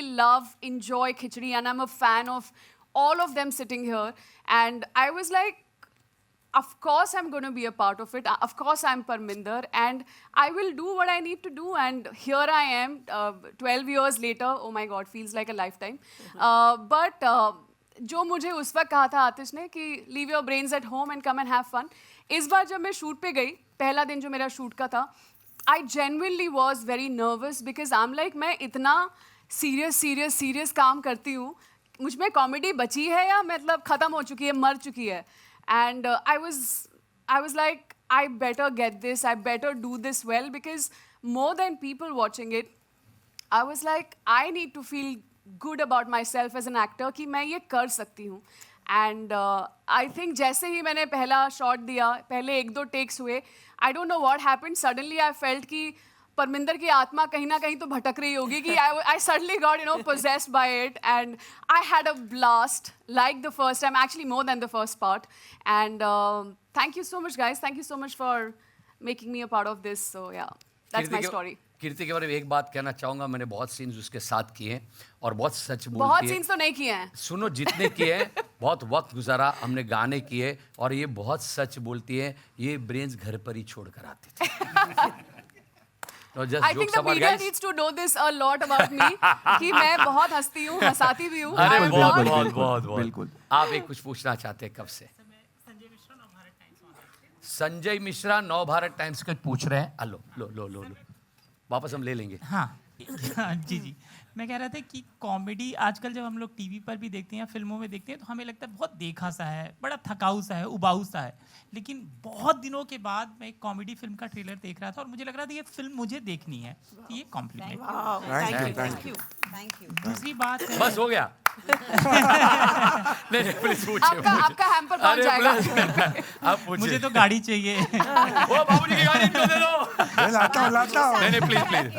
enjoy Khichdi, and I'm a fan of all of them sitting here. And I was like, of course I'm going to be a part of it. Of course I'm Parminder and I will do what I need to do. And here I am 12 years later. Oh my God, feels like a lifetime. But जो मुझे उस वक्त कहा था आतिश ने कि leave your brains at home and come and have fun. इस बार जब मैं शूट पे गई, पहला दिन जो मेरा शूट का था, I genuinely was very nervous because I'm like, मैं इतना serious काम करती हूँ, मुझ में कॉमेडी बची है या मतलब ख़त्म हो चुकी है, मर चुकी है. And I was like, I better get this, I better do this well because more than people watching it, I was like, I need to feel good about myself as an actor कि मैं ये कर सकती हूँ. And I think जैसे ही मैंने पहला shot दिया, पहले 1-2 टेक्स हुए, I don't know what happened, suddenly I felt कि परमिंदर की आत्मा कहीं ना कहीं तो भटक रही होगी कि I suddenly got possessed by it and I had a blast like the first time, actually more than the first part. And thank you so much guys, thank you so much for making me a part of this. So yeah, that's my story. कीर्ति के बारे में एक बात कहना चाहूंगा, मैंने बहुत scenes उसके साथ किए हैं और बहुत सच बोलती है. बहुत सीन्स तो नहीं किए हैं. सुनो, जितने किए हैं बहुत वक्त गुजारा, हमने गाने किए और ये बहुत सच बोलती है. ये ब्रेन्स घर पर ही छोड़ कर आते थे. I think the media needs to know this a lot about me कि मैं बहुत हंसती हूँ, हंसाती भी हूँ. अरे बहुत बिल्कुल. आप एक कुछ पूछना चाहते हैं कब से? संजय मिश्रा नव भारत टाइम्स के पूछ रहे हैं. लो वापस हम ले लेंगे. हाँ जी मैं कह रहा था कि कॉमेडी आजकल जब हम लोग टीवी पर भी देखते हैं या फिल्मों में देखते हैं तो हमें लगता है बहुत देखा सा है, बड़ा थकाऊ सा है, उबाऊ सा है. लेकिन बहुत दिनों के बाद मैं एक कॉमेडी फिल्म का ट्रेलर देख रहा था और मुझे लग रहा था ये फिल्म मुझे देखनी है. ये कॉम्प्लीमेंट. Thank you. दूसरी बात है, बस हो गया. नहीं प्लीज पूछिए. आपका हैम्पर पहुंच जाएगा. आप पूछिए. मुझे तो गाड़ी चाहिए. ओ बाबूजी की गाड़ी क्यों दे दो. लाता हूँ नहीं प्लीज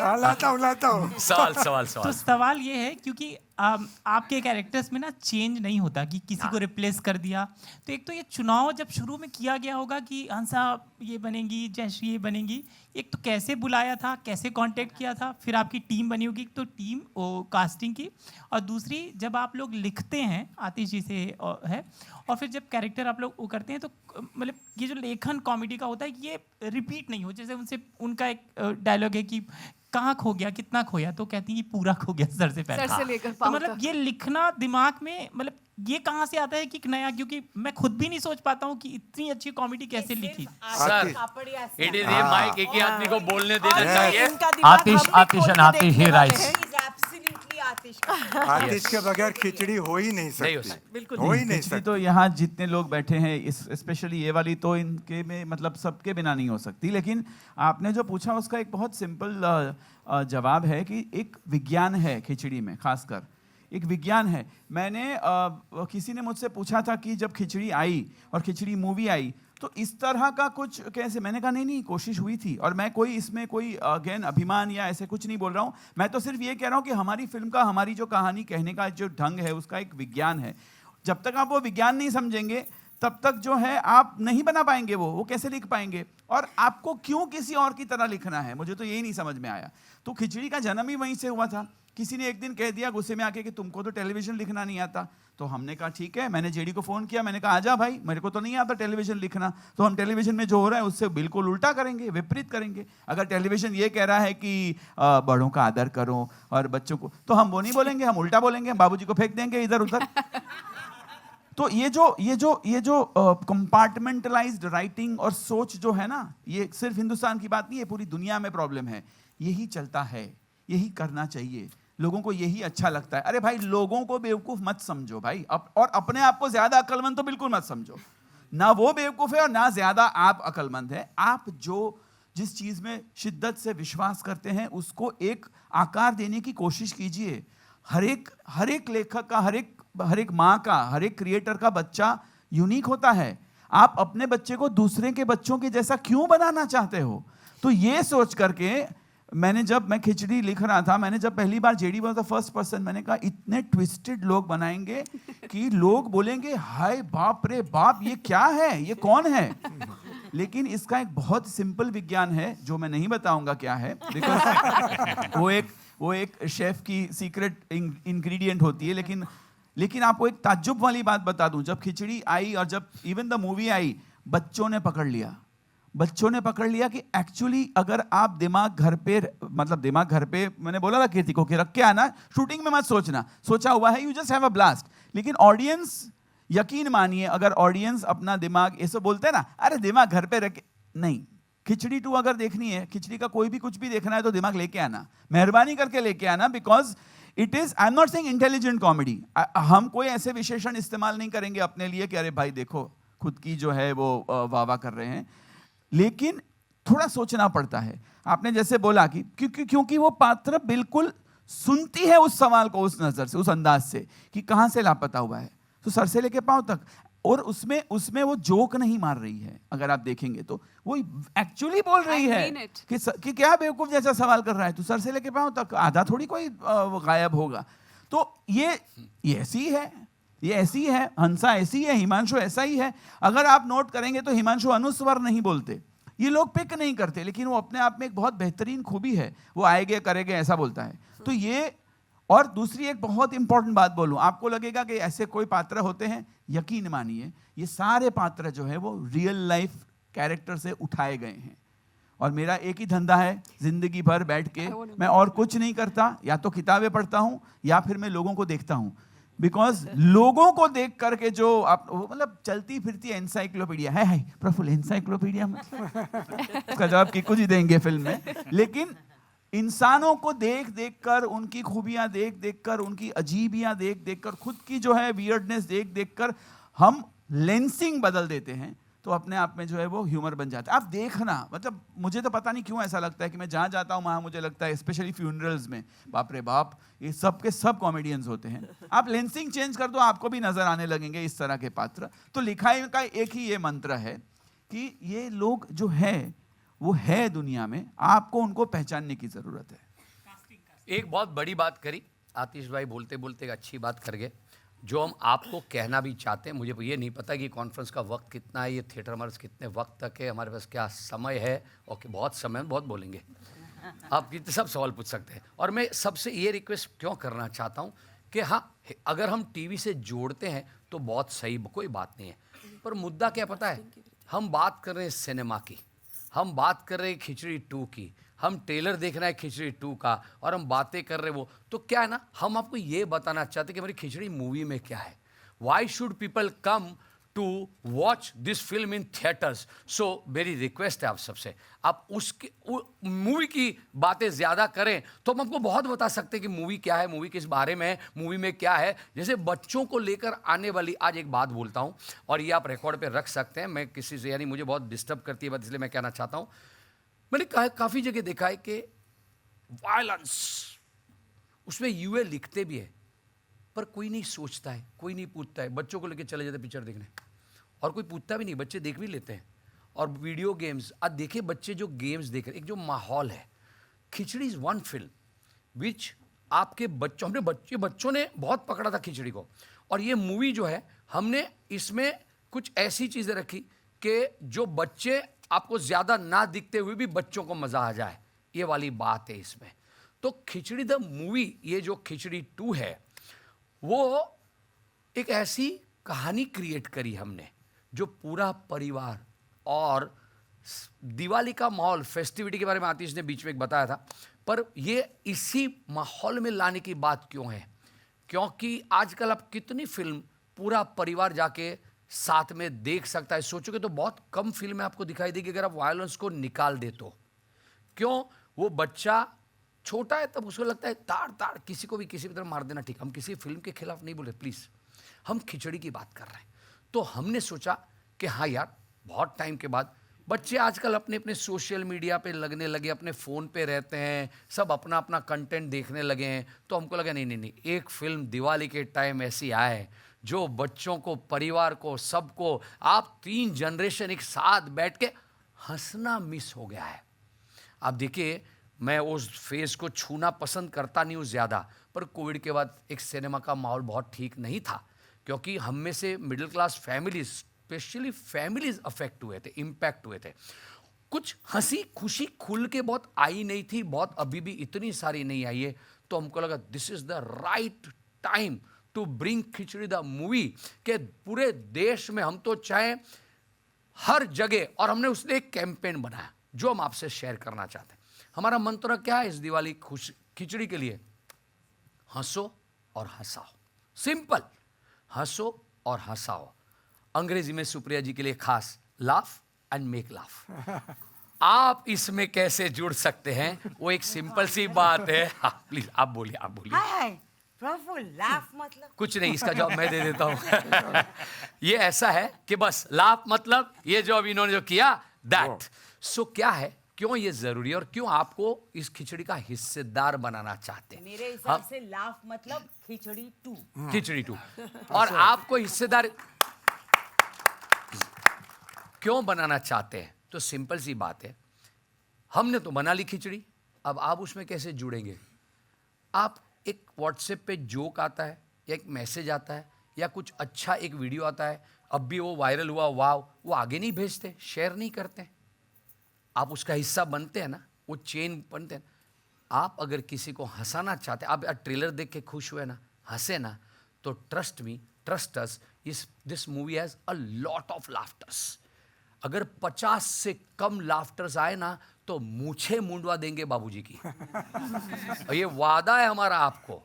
लाता हूँ. सवाल तो सवाल ये है क्योंकि आपके कैरेक्टर्स में ना चेंज नहीं होता कि किसी को रिप्लेस कर दिया। तो एक तो ये चुनाव जब शुरू में किया गया होगा कि हंसा ये बनेंगी, जयश्री ये बनेंगी, एक तो कैसे बुलाया था, कैसे कांटेक्ट किया था, फिर आपकी टीम बनी होगी, तो टीम कास्टिंग की, और दूसरी जब आप लोग लिखते हैं, आतिश जी से है, और फिर जब कैरेक्टर आप लोग वो करते हैं तो मतलब ये जो लेखन कॉमेडी का होता है कि ये रिपीट नहीं हो। जैसे उनसे उनका एक डायलॉग है कि कहाँ खो गया, कितना खोया, तो कहती हैं कि पूरा खो गया सर से पहले। सर से लेकर तो पाँव मतलब तक। ये लिखना दिमाग में, मतलब ये कहाँ से आता है कि नया, क्योंकि मैं खुद भी नहीं सोच पाता हूँ कि इतनी अच्छी कॉमेडी कैसे लिखी। सर, इट इज ये माइक एक ही आदमी को बोलने देना चाहिए। आतिश के बगैर खिचड़ी हो ही नहीं नहीं हो सकती, बिल्कुल हो ही नहीं खिचड़ी सकती। तो यहाँ जितने लोग बैठे हैं, इस स्पेशली ये वाली तो इनके में मतलब सबके बिना नहीं हो सकती। लेकिन आपने जो पूछा उसका एक बहुत सिंपल जवाब है कि एक विज्ञान है खिचड़ी में, खासकर एक विज्ञान है। मैंने किसी ने मुझसे पूछा था कि जब खिचड़ी आई और खिचड़ी मूवी आई तो इस तरह का कुछ कैसे, मैंने कहा नहीं कोशिश हुई थी, और मैं कोई इसमें कोई अगेन अभिमान या ऐसे कुछ नहीं बोल रहा हूँ। मैं तो सिर्फ ये कह रहा हूँ कि हमारी फिल्म का, हमारी जो कहानी कहने का जो ढंग है उसका एक विज्ञान है। जब तक आप वो विज्ञान नहीं समझेंगे तब तक जो है आप नहीं बना पाएंगे, वो कैसे लिख पाएंगे, और आपको क्यों किसी और की तरह लिखना है, मुझे तो यही नहीं समझ में आया। तो खिचड़ी का जन्म ही वहीं से हुआ था। किसी ने एक दिन कह दिया गुस्से में आके कि तुमको तो टेलीविजन लिखना नहीं आता। तो हमने कहा ठीक है, मैंने जेडी को फ़ोन किया, मैंने कहा आजा भाई, मेरे को तो नहीं आता टेलीविजन लिखना, तो हम टेलीविजन में जो हो रहा है उससे बिल्कुल उल्टा करेंगे, विपरीत करेंगे। अगर टेलीविजन ये कह रहा है कि बड़ों का आदर करो और बच्चों को, तो हम वो नहीं बोलेंगे, हम उल्टा बोलेंगे, हम बाबूजी को फेंक देंगे इधर उधर। तो ये जो कंपार्टमेंटलाइज्ड राइटिंग और सोच जो है ना, ये सिर्फ हिंदुस्तान की बात नहीं है, पूरी दुनिया में प्रॉब्लम है। यही चलता है, यही करना चाहिए, लोगों को यही अच्छा लगता है। अरे भाई, लोगों को बेवकूफ मत समझो भाई, और अपने आप को ज्यादा अक्लमंद तो बिल्कुल मत समझो। ना वो बेवकूफ है और ना ज्यादा आप अक्लमंद है। आप जिस चीज में शिद्दत से विश्वास करते हैं उसको एक आकार देने की कोशिश कीजिए। हर एक लेखक का, हर एक माँ का, हर एक क्रिएटर का बच्चा यूनिक होता है। आप अपने बच्चे को दूसरे के बच्चों के जैसा क्यों बनाना चाहते हो? तो ये सोच करके मैं खिचड़ी लिख रहा था, मैंने जब पहली बार JD was the first person, मैंने कहा इतने ट्विस्टेड लोग बनाएंगे कि लोग बोलेंगे हाय बाप रे बाप, ये क्या है, ये कौन है। लेकिन इसका एक बहुत सिंपल विज्ञान है जो मैं नहीं बताऊंगा क्या है, बिकॉज वो एक शेफ की सीक्रेट इंग्रेडिएंट होती है। लेकिन आपको एक ताज्जुब वाली बात बता दूं, जब खिचड़ी आई और जब इवन द मूवी आई, बच्चों ने पकड़ लिया कि एक्चुअली अगर आप दिमाग घर पे मैंने बोला था कीर्ति को कि रख के आना, शूटिंग में मत सोचना, सोचा हुआ है, you just have a blast. लेकिन ऑडियंस, यकीन मानिए, अगर ऑडियंस अपना दिमाग, ऐसे बोलते हैं ना, अरे दिमाग घर पे रखे, नहीं, खिचड़ी 2 अगर देखनी है, खिचड़ी का कोई भी कुछ भी देखना है तो दिमाग लेके आना, मेहरबानी करके लेके आना, because it is, I am not saying intelligent comedy. हम कोई ऐसे विशेषण इस्तेमाल नहीं करेंगे अपने लिए कि अरे भाई देखो खुद की जो है वो वाह कर रहे हैं, लेकिन थोड़ा सोचना पड़ता है। आपने जैसे बोला कि क्योंकि वो पात्र बिल्कुल सुनती है उस सवाल को उस नजर से, उस अंदाज से कि कहां से लापता हुआ है, तो सर से लेके पांव तक। और उसमें वो जोक नहीं मार रही है, अगर आप देखेंगे तो वो एक्चुअली बोल रही है कि क्या बेवकूफ जैसा सवाल कर रहा है, तो सर से लेके पांव तक, आधा थोड़ी कोई गायब होगा। तो ये ऐसी है, ये ऐसी है, हंसा ऐसी है, हिमांशु ऐसा ही है। अगर आप नोट करेंगे तो हिमांशु अनुस्वर नहीं बोलते, ये लोग पिक नहीं करते, लेकिन वो अपने आप में एक बहुत बेहतरीन खूबी है, वो आएगे करेंगे ऐसा बोलता है। तो ये, और दूसरी एक बहुत इंपॉर्टेंट बात बोलूं, आपको लगेगा कि ऐसे कोई पात्र होते हैं, यकीन मानिए ये सारे पात्र जो है वो रियल लाइफ कैरेक्टर से उठाए गए हैं। और मेरा एक ही धंधा है, जिंदगी भर बैठ के मैं और कुछ नहीं करता, या तो किताबें पढ़ता हूं या फिर मैं लोगों को देखता हूं। बिकॉज लोगों को देख करके जो आप, मतलब चलती फिरती एनसाइक्लोपीडिया है प्रफुल्ल, एनसाइक्लोपीडिया उसका जवाब किक्कू जी देंगे फिल्म में। लेकिन इंसानों को देख कर, उनकी खूबियां देख कर, उनकी अजीबियां देख कर, खुद की जो है वियर्डनेस देख कर हम लेंसिंग बदल देते हैं, तो अपने आप में जो है वो ह्यूमर बन जाता है। आप देखना, मतलब मुझे तो पता नहीं क्यों ऐसा लगता है कि मैं जहाँ जाता हूँ वहाँ मुझे लगता है, स्पेशली फ्यूनरल्स में, बाप रे बाप, ये सब के सब कॉमेडियंस होते हैं। आप लेंसिंग चेंज कर दो, आपको भी नजर आने लगेंगे इस तरह के पात्र। तो लिखाई का एक ही ये मंत्र है कि ये लोग जो है वो है दुनिया में, आपको उनको पहचानने की जरूरत है। एक बहुत बड़ी बात करी आतिश भाई बोलते बोलते एक अच्छी बात कर गए जो हम आपको कहना भी चाहते हैं। मुझे ये नहीं पता कि कॉन्फ्रेंस का वक्त कितना है, ये थिएटर हमारे पास कितने वक्त तक है, हमारे पास क्या समय है। ओके, बहुत समय में बहुत बोलेंगे, आप कितने सब सवाल पूछ सकते हैं। और मैं सबसे ये रिक्वेस्ट क्यों करना चाहता हूँ कि हाँ, अगर हम टीवी से जोड़ते हैं तो बहुत सही, कोई बात नहीं है। पर मुद्दा क्या पता है, हम बात कर रहे हैं सिनेमा की, हम बात कर रहे हैं खिचड़ी 2 की, हम ट्रेलर देख रहे हैं खिचड़ी 2 का और हम बातें कर रहे हैं वो। तो क्या है ना, हम आपको ये बताना चाहते हैं कि हमारी खिचड़ी मूवी में क्या है। Why should people come to watch this film in theatres. So मेरी रिक्वेस्ट है आप सबसे, आप उसकी मूवी की बातें ज़्यादा करें तो हम आपको बहुत बता सकते हैं कि मूवी क्या है, मूवी किस बारे में है, मूवी में क्या है। जैसे बच्चों को लेकर आने वाली, आज एक बात बोलता हूँ और ये आप रिकॉर्ड पे रख सकते हैं, मैं किसी से, यानी मुझे बहुत डिस्टर्ब करती है बात, इसलिए मैं कहना चाहता हूँ। मैंने काफ़ी जगह देखा है कि वायलेंस, उसमें यूए लिखते भी है पर कोई नहीं सोचता है, कोई नहीं पूछता है। बच्चों को लेकर चले जाते पिक्चर देखने और कोई पूछता भी नहीं, बच्चे देख भी लेते हैं। और वीडियो गेम्स, आज देखिए बच्चे जो गेम्स देख रहे हैं, एक जो माहौल है, खिचड़ी इज़ वन फिल्म विच आपके बच्चों, हमने बच्चों ने बहुत पकड़ा था खिचड़ी को। और ये मूवी जो है, हमने इसमें कुछ ऐसी चीज़ें रखी कि जो बच्चे आपको ज़्यादा ना दिखते हुए भी बच्चों को मज़ा आ जाए, ये वाली बात है इसमें। तो खिचड़ी द मूवी, ये जो खिचड़ी 2 है, वो एक ऐसी कहानी क्रिएट करी हमने जो पूरा परिवार, और दिवाली का माहौल, फेस्टिविटी के बारे में आतिश ने बीच में एक बताया था, पर ये इसी माहौल में लाने की बात क्यों है, क्योंकि आजकल आप कितनी फिल्म पूरा परिवार जाके साथ में देख सकता है। सोचोगे तो बहुत कम फिल्में आपको दिखाई देगी अगर आप वायलेंस को निकाल दे तो। क्यों, वो बच्चा छोटा है तब उसको लगता है ताड़ ताड़ किसी को भी किसी भी तरह मार देना ठीक। हम किसी फिल्म के खिलाफ नहीं बोल रहे, प्लीज़, हम खिचड़ी की बात कर रहे हैं। तो हमने सोचा कि हाँ यार, बहुत टाइम के बाद बच्चे आजकल अपने अपने सोशल मीडिया पे लगने लगे, अपने फ़ोन पे रहते हैं, सब अपना अपना कंटेंट देखने लगे हैं। तो हमको लगा नहीं, एक फिल्म दिवाली के टाइम ऐसी आए जो बच्चों को, परिवार को, सबको, आप 3 जनरेशन एक साथ बैठ के हंसना मिस हो गया है। आप देखिए, मैं उस फेज़ को छूना पसंद करता नहीं हूँ ज़्यादा, पर कोविड के बाद एक सिनेमा का माहौल बहुत ठीक नहीं था, क्योंकि हम में से middle class families, specially families affect हुए थे, इम्पैक्ट हुए थे। कुछ हंसी खुशी खुल के बहुत आई नहीं थी, बहुत अभी भी इतनी सारी नहीं आई है। तो हमको लगा this is the right time to bring Khichdi the movie, के पूरे देश में हम तो चाहे हर जगह, और हमने उसने एक कैंपेन बनाया जो हम आपसे शेयर करना चाहते हैं। हमारा मंत्र क्या है इस दिवाली खिचड़ी के लिए? हंसो और हंसाओ। सिंपल, हंसो और हंसाओ। अंग्रेजी में सुप्रिया जी के लिए खास, लाफ एंड मेक लाफ। आप इसमें कैसे जुड़ सकते हैं, वो एक सिंपल सी बात है। हाँ, प्लीज आप बोलिए, आप बोलिए। हाय प्रफुल, लाफ मतलब कुछ नहीं, इसका जवाब मैं दे देता हूँ। ये ऐसा है कि बस लाफ मतलब ये जो अभी इन्होंने जो किया, दैट। सो क्या है, क्यों ये जरूरी है और क्यों आपको इस खिचड़ी का हिस्सेदार बनाना चाहते हैं? मेरे हिसाब से लाफ मतलब खिचड़ी 2। खिचड़ी 2। और आपको हिस्सेदार क्यों बनाना चाहते हैं? तो सिंपल सी बात है, हमने तो बना ली खिचड़ी, अब आप उसमें कैसे जुड़ेंगे? आप एक व्हाट्सएप पे जोक आता है या एक मैसेज आता है या कुछ अच्छा एक वीडियो आता है, अब भी वो वायरल हुआ, वाह, वो आगे नहीं भेजते, शेयर नहीं करते, आप उसका हिस्सा बनते हैं ना, वो चेन बनते हैं। आप अगर किसी को हंसाना चाहते हैं, आप ट्रेलर देख के खुश हुए ना, हंसे ना, तो trust me, trust us, this movie has a lot of laughters. अगर 50 से कम लाफ्टर्स आए ना तो मूछें मुंडवा देंगे बाबूजी की। और ये वादा है हमारा आपको।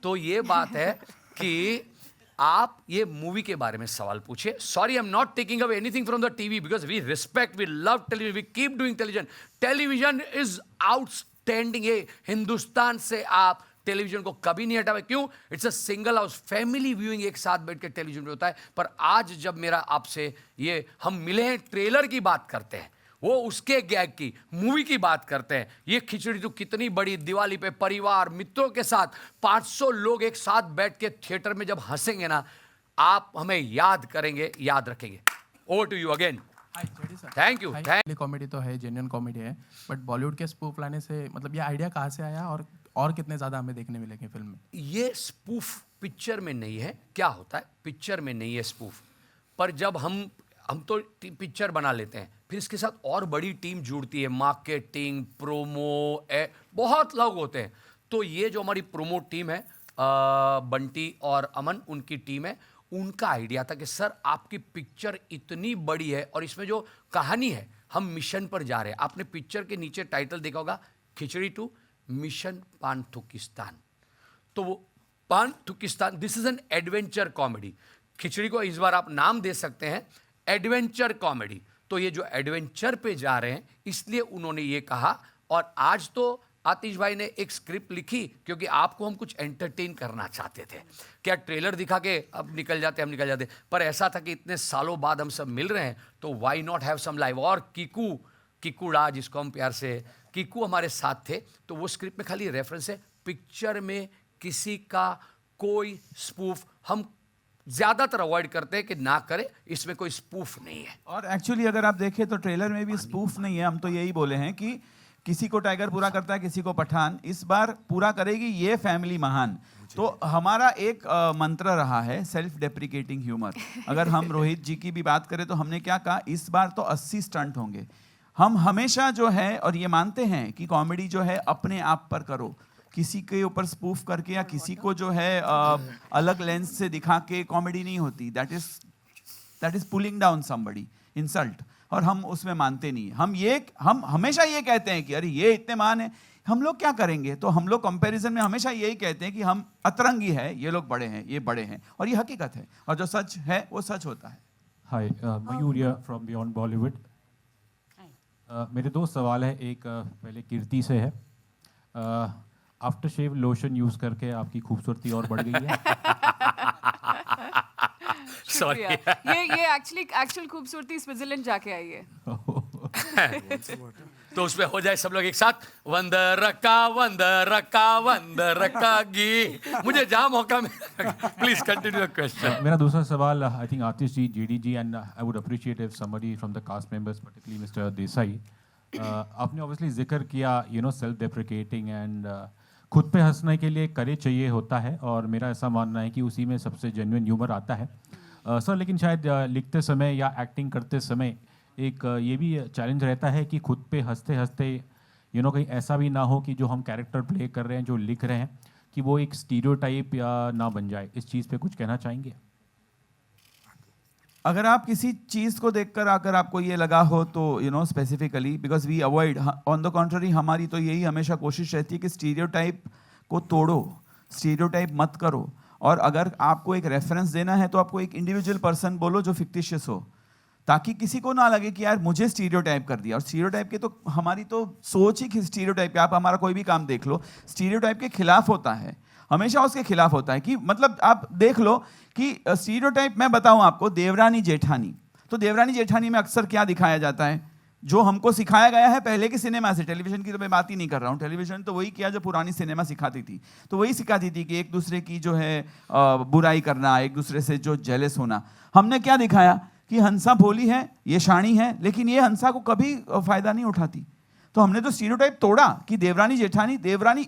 तो ये बात है कि आप ये मूवी के बारे में सवाल पूछिए। Sorry, I am not taking away anything from the TV, because we respect, we love television, we keep doing television. Television is outstanding. ये हिंदुस्तान से आप टेलीविजन को कभी नहीं हटावे। क्यों? It's a single house, family viewing एक साथ बैठ के टेलीविजन पे होता है। पर आज जब मेरा आपसे ये हम मिले हैं, ट्रेलर की बात करते हैं, वो उसके गैग की, मूवी की बात करते हैं। ये खिचड़ी तो कितनी बड़ी दिवाली पे परिवार मित्रों के साथ 500 लोग एक साथ बैठ के थिएटर में जब हंसेंगे ना, आप हमें याद करेंगे, याद रखेंगे। Over to you again. Thank you. Comedy तो है, जेन्युइन कॉमेडी है, बट बॉलीवुड के स्पूफ लाने से मतलब ये आइडिया कहाँ से आया और और कितने ज़्यादा हमें देखने मिलेंगे फिल्म में? ये स्पूफ पिक्चर में नहीं है। क्या होता है, पिक्चर में नहीं है स्पूफ, पर जब हम तो पिक्चर बना लेते हैं, फिर इसके साथ और बड़ी टीम जुड़ती है, मार्केटिंग, प्रोमो, बहुत लोग होते हैं। तो ये जो हमारी प्रोमो टीम है, बंटी और अमन, उनकी टीम है, उनका आइडिया था कि सर आपकी पिक्चर इतनी बड़ी है और इसमें जो कहानी है, हम मिशन पर जा रहे हैं। आपने पिक्चर के नीचे टाइटल देखा होगा, खिचड़ी 2 मिशन पानथुकिस्तान। तो वो Paanthukistan, this is an adventure comedy. Khichdi को इस बार आप नाम दे सकते हैं एडवेंचर कॉमेडी। तो ये जो एडवेंचर पे जा रहे हैं, इसलिए उन्होंने ये कहा। और आज तो आतिश भाई ने एक स्क्रिप्ट लिखी क्योंकि आपको हम कुछ एंटरटेन करना चाहते थे। क्या ट्रेलर दिखा के अब हम निकल जाते, पर ऐसा था कि इतने सालों बाद हम सब मिल रहे हैं, तो why not have some live. और किकू राज, जिसको हम प्यार से किकू, हमारे साथ थे। तो वो स्क्रिप्ट में खाली रेफरेंस है, पिक्चर में किसी का कोई स्पूफ हम ज्यादातर अवॉइड करते हैं कि ना करें, इसमें कोई स्पूफ नहीं है। और एक्चुअली अगर आप देखें तो ट्रेलर में भी स्पूफ नहीं है। हम तो यही बोले हैं कि किसी को टाइगर पूरा करता है, किसी को पठान। इस बार पूरा करेगी ये फैमिली महान। तो हमारा एक मंत्र रहा है सेल्फ डेप्रिकेटिंग ह्यूमर। अगर हम रोहित जी की भी बात करें तो हमने क्या कहा, इस बार तो 80 स्टंट होंगे। हम हमेशा जो है, और ये मानते हैं कि कॉमेडी जो है अपने आप पर करो, किसी के ऊपर स्पूफ करके या किसी को जो है अलग लेंस से दिखा के कॉमेडी नहीं होती। That is pulling down somebody, insult. और हम उसमें मानते नहीं। हम हमेशा ये कहते हैं कि अरे ये इतने महान है, हम लोग क्या करेंगे। तो हम लोग कंपैरिजन में हमेशा यही कहते हैं कि हम अतरंगी है, ये लोग बड़े हैं, ये बड़े हैं। और ये हकीकत है, और जो सच है वो सच होता है। हाय, मयूरिया फ्रॉम बियॉन्ड बॉलीवुड। मेरे दो सवाल है। एक पहले कीर्ति से है। आफ्टर शेव लोशन यूज करके आपकी खूबसूरती और बढ़ गई है। सॉरी, ये एक्चुअल खूबसूरती स्विट्जरलैंड जाके आई है। तो उसमें हो जाए सब लोग एक साथ, वंदर का गी। मुझे जहां मौका मिला, प्लीज कंटिन्यू द क्वेश्चन। मेरा दूसरा सवाल, I think Atish ji, JD ji, and I would appreciate if somebody from the cast members, particularly mister Desai, आपने ऑब्वियसली जिक्र किया सेल्फ डेप्रिकेटिंग एंड खुद पे हंसने के लिए करे चाहिए होता है, और मेरा ऐसा मानना है कि उसी में सबसे जेन्युइन ह्यूमर आता है। सर, लेकिन शायद लिखते समय या एक्टिंग करते समय एक ये भी चैलेंज रहता है कि खुद पे हंसते हंसते कहीं ऐसा भी ना हो कि जो हम कैरेक्टर प्ले कर रहे हैं, जो लिख रहे हैं, कि वो एक स्टीरियोटाइप या ना बन जाए। इस चीज़ पे कुछ कहना चाहेंगे? अगर आप किसी चीज़ को देखकर अगर आपको ये लगा हो तो specifically, because we avoid, on the contrary हमारी तो यही हमेशा कोशिश रहती है कि स्टीरियोटाइप को तोड़ो, स्टीरियोटाइप मत करो। और अगर आपको एक रेफरेंस देना है तो आपको एक इंडिविजुअल पर्सन बोलो जो फिक्टिशियस हो, ताकि किसी को ना लगे कि यार मुझे स्टीरियोटाइप कर दिया। और स्टीरियोटाइप के तो हमारी तो सोच ही स्टीरियोटाइप पे, आप हमारा कोई भी काम देख लो, स्टीरियोटाइप के खिलाफ होता है, हमेशा उसके खिलाफ होता है। कि मतलब आप देख लो कि स्टीरियोटाइप, मैं बताऊं आपको, देवरानी जेठानी, तो देवरानी जेठानी में अक्सर क्या दिखाया जाता है, जो हमको सिखाया गया है पहले के सिनेमा से। टेलीविजन की तो मैं बात ही नहीं कर रहा हूँ, टेलीविजन तो वही किया जो पुरानी सिनेमा सिखाती थी। तो वही सिखाती थी कि एक दूसरे की जो है बुराई करना, एक दूसरे से जो जेलस होना। हमने क्या दिखाया कि हंसा भोली है, ये शानी है, लेकिन ये हंसा को कभी फायदा नहीं उठाती। तो हमने तो स्टीरियोटाइप तोड़ा कि देवरानी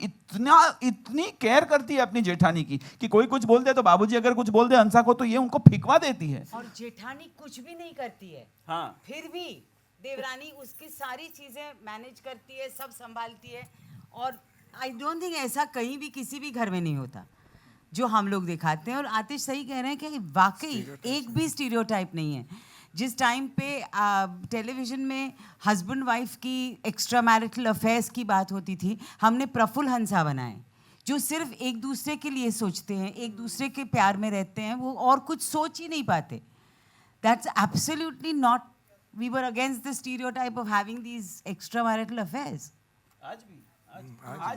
इतनी केयर करती है अपनी जेठानी की कि कोई कुछ बोल दे तो बाबूजी अगर कुछ बोल दे हंसा को तो ये उनको फिकवा देती है। और जेठानी कुछ भी नहीं करती है, हाँ, फिर भी देवरानी उसकी सारी चीजें मैनेज करती है, सब संभालती है। और आई डोंट थिंक ऐसा कहीं भी किसी भी घर में नहीं होता जो हम लोग दिखाते हैं। और आतिश सही कह रहे हैं कि वाकई एक भी स्टीरियोटाइप नहीं है। जिस टाइम पे टेलीविजन में हस्बैंड वाइफ की एक्स्ट्रा मैरिटल अफेयर्स की बात होती थी, हमने प्रफुल्ल हंसा बनाए जो सिर्फ एक दूसरे के लिए सोचते हैं, एक दूसरे के प्यार में रहते हैं, वो और कुछ सोच ही नहीं पाते। That's absolutely not, we were against the stereotype of having these extra marital affairs. आज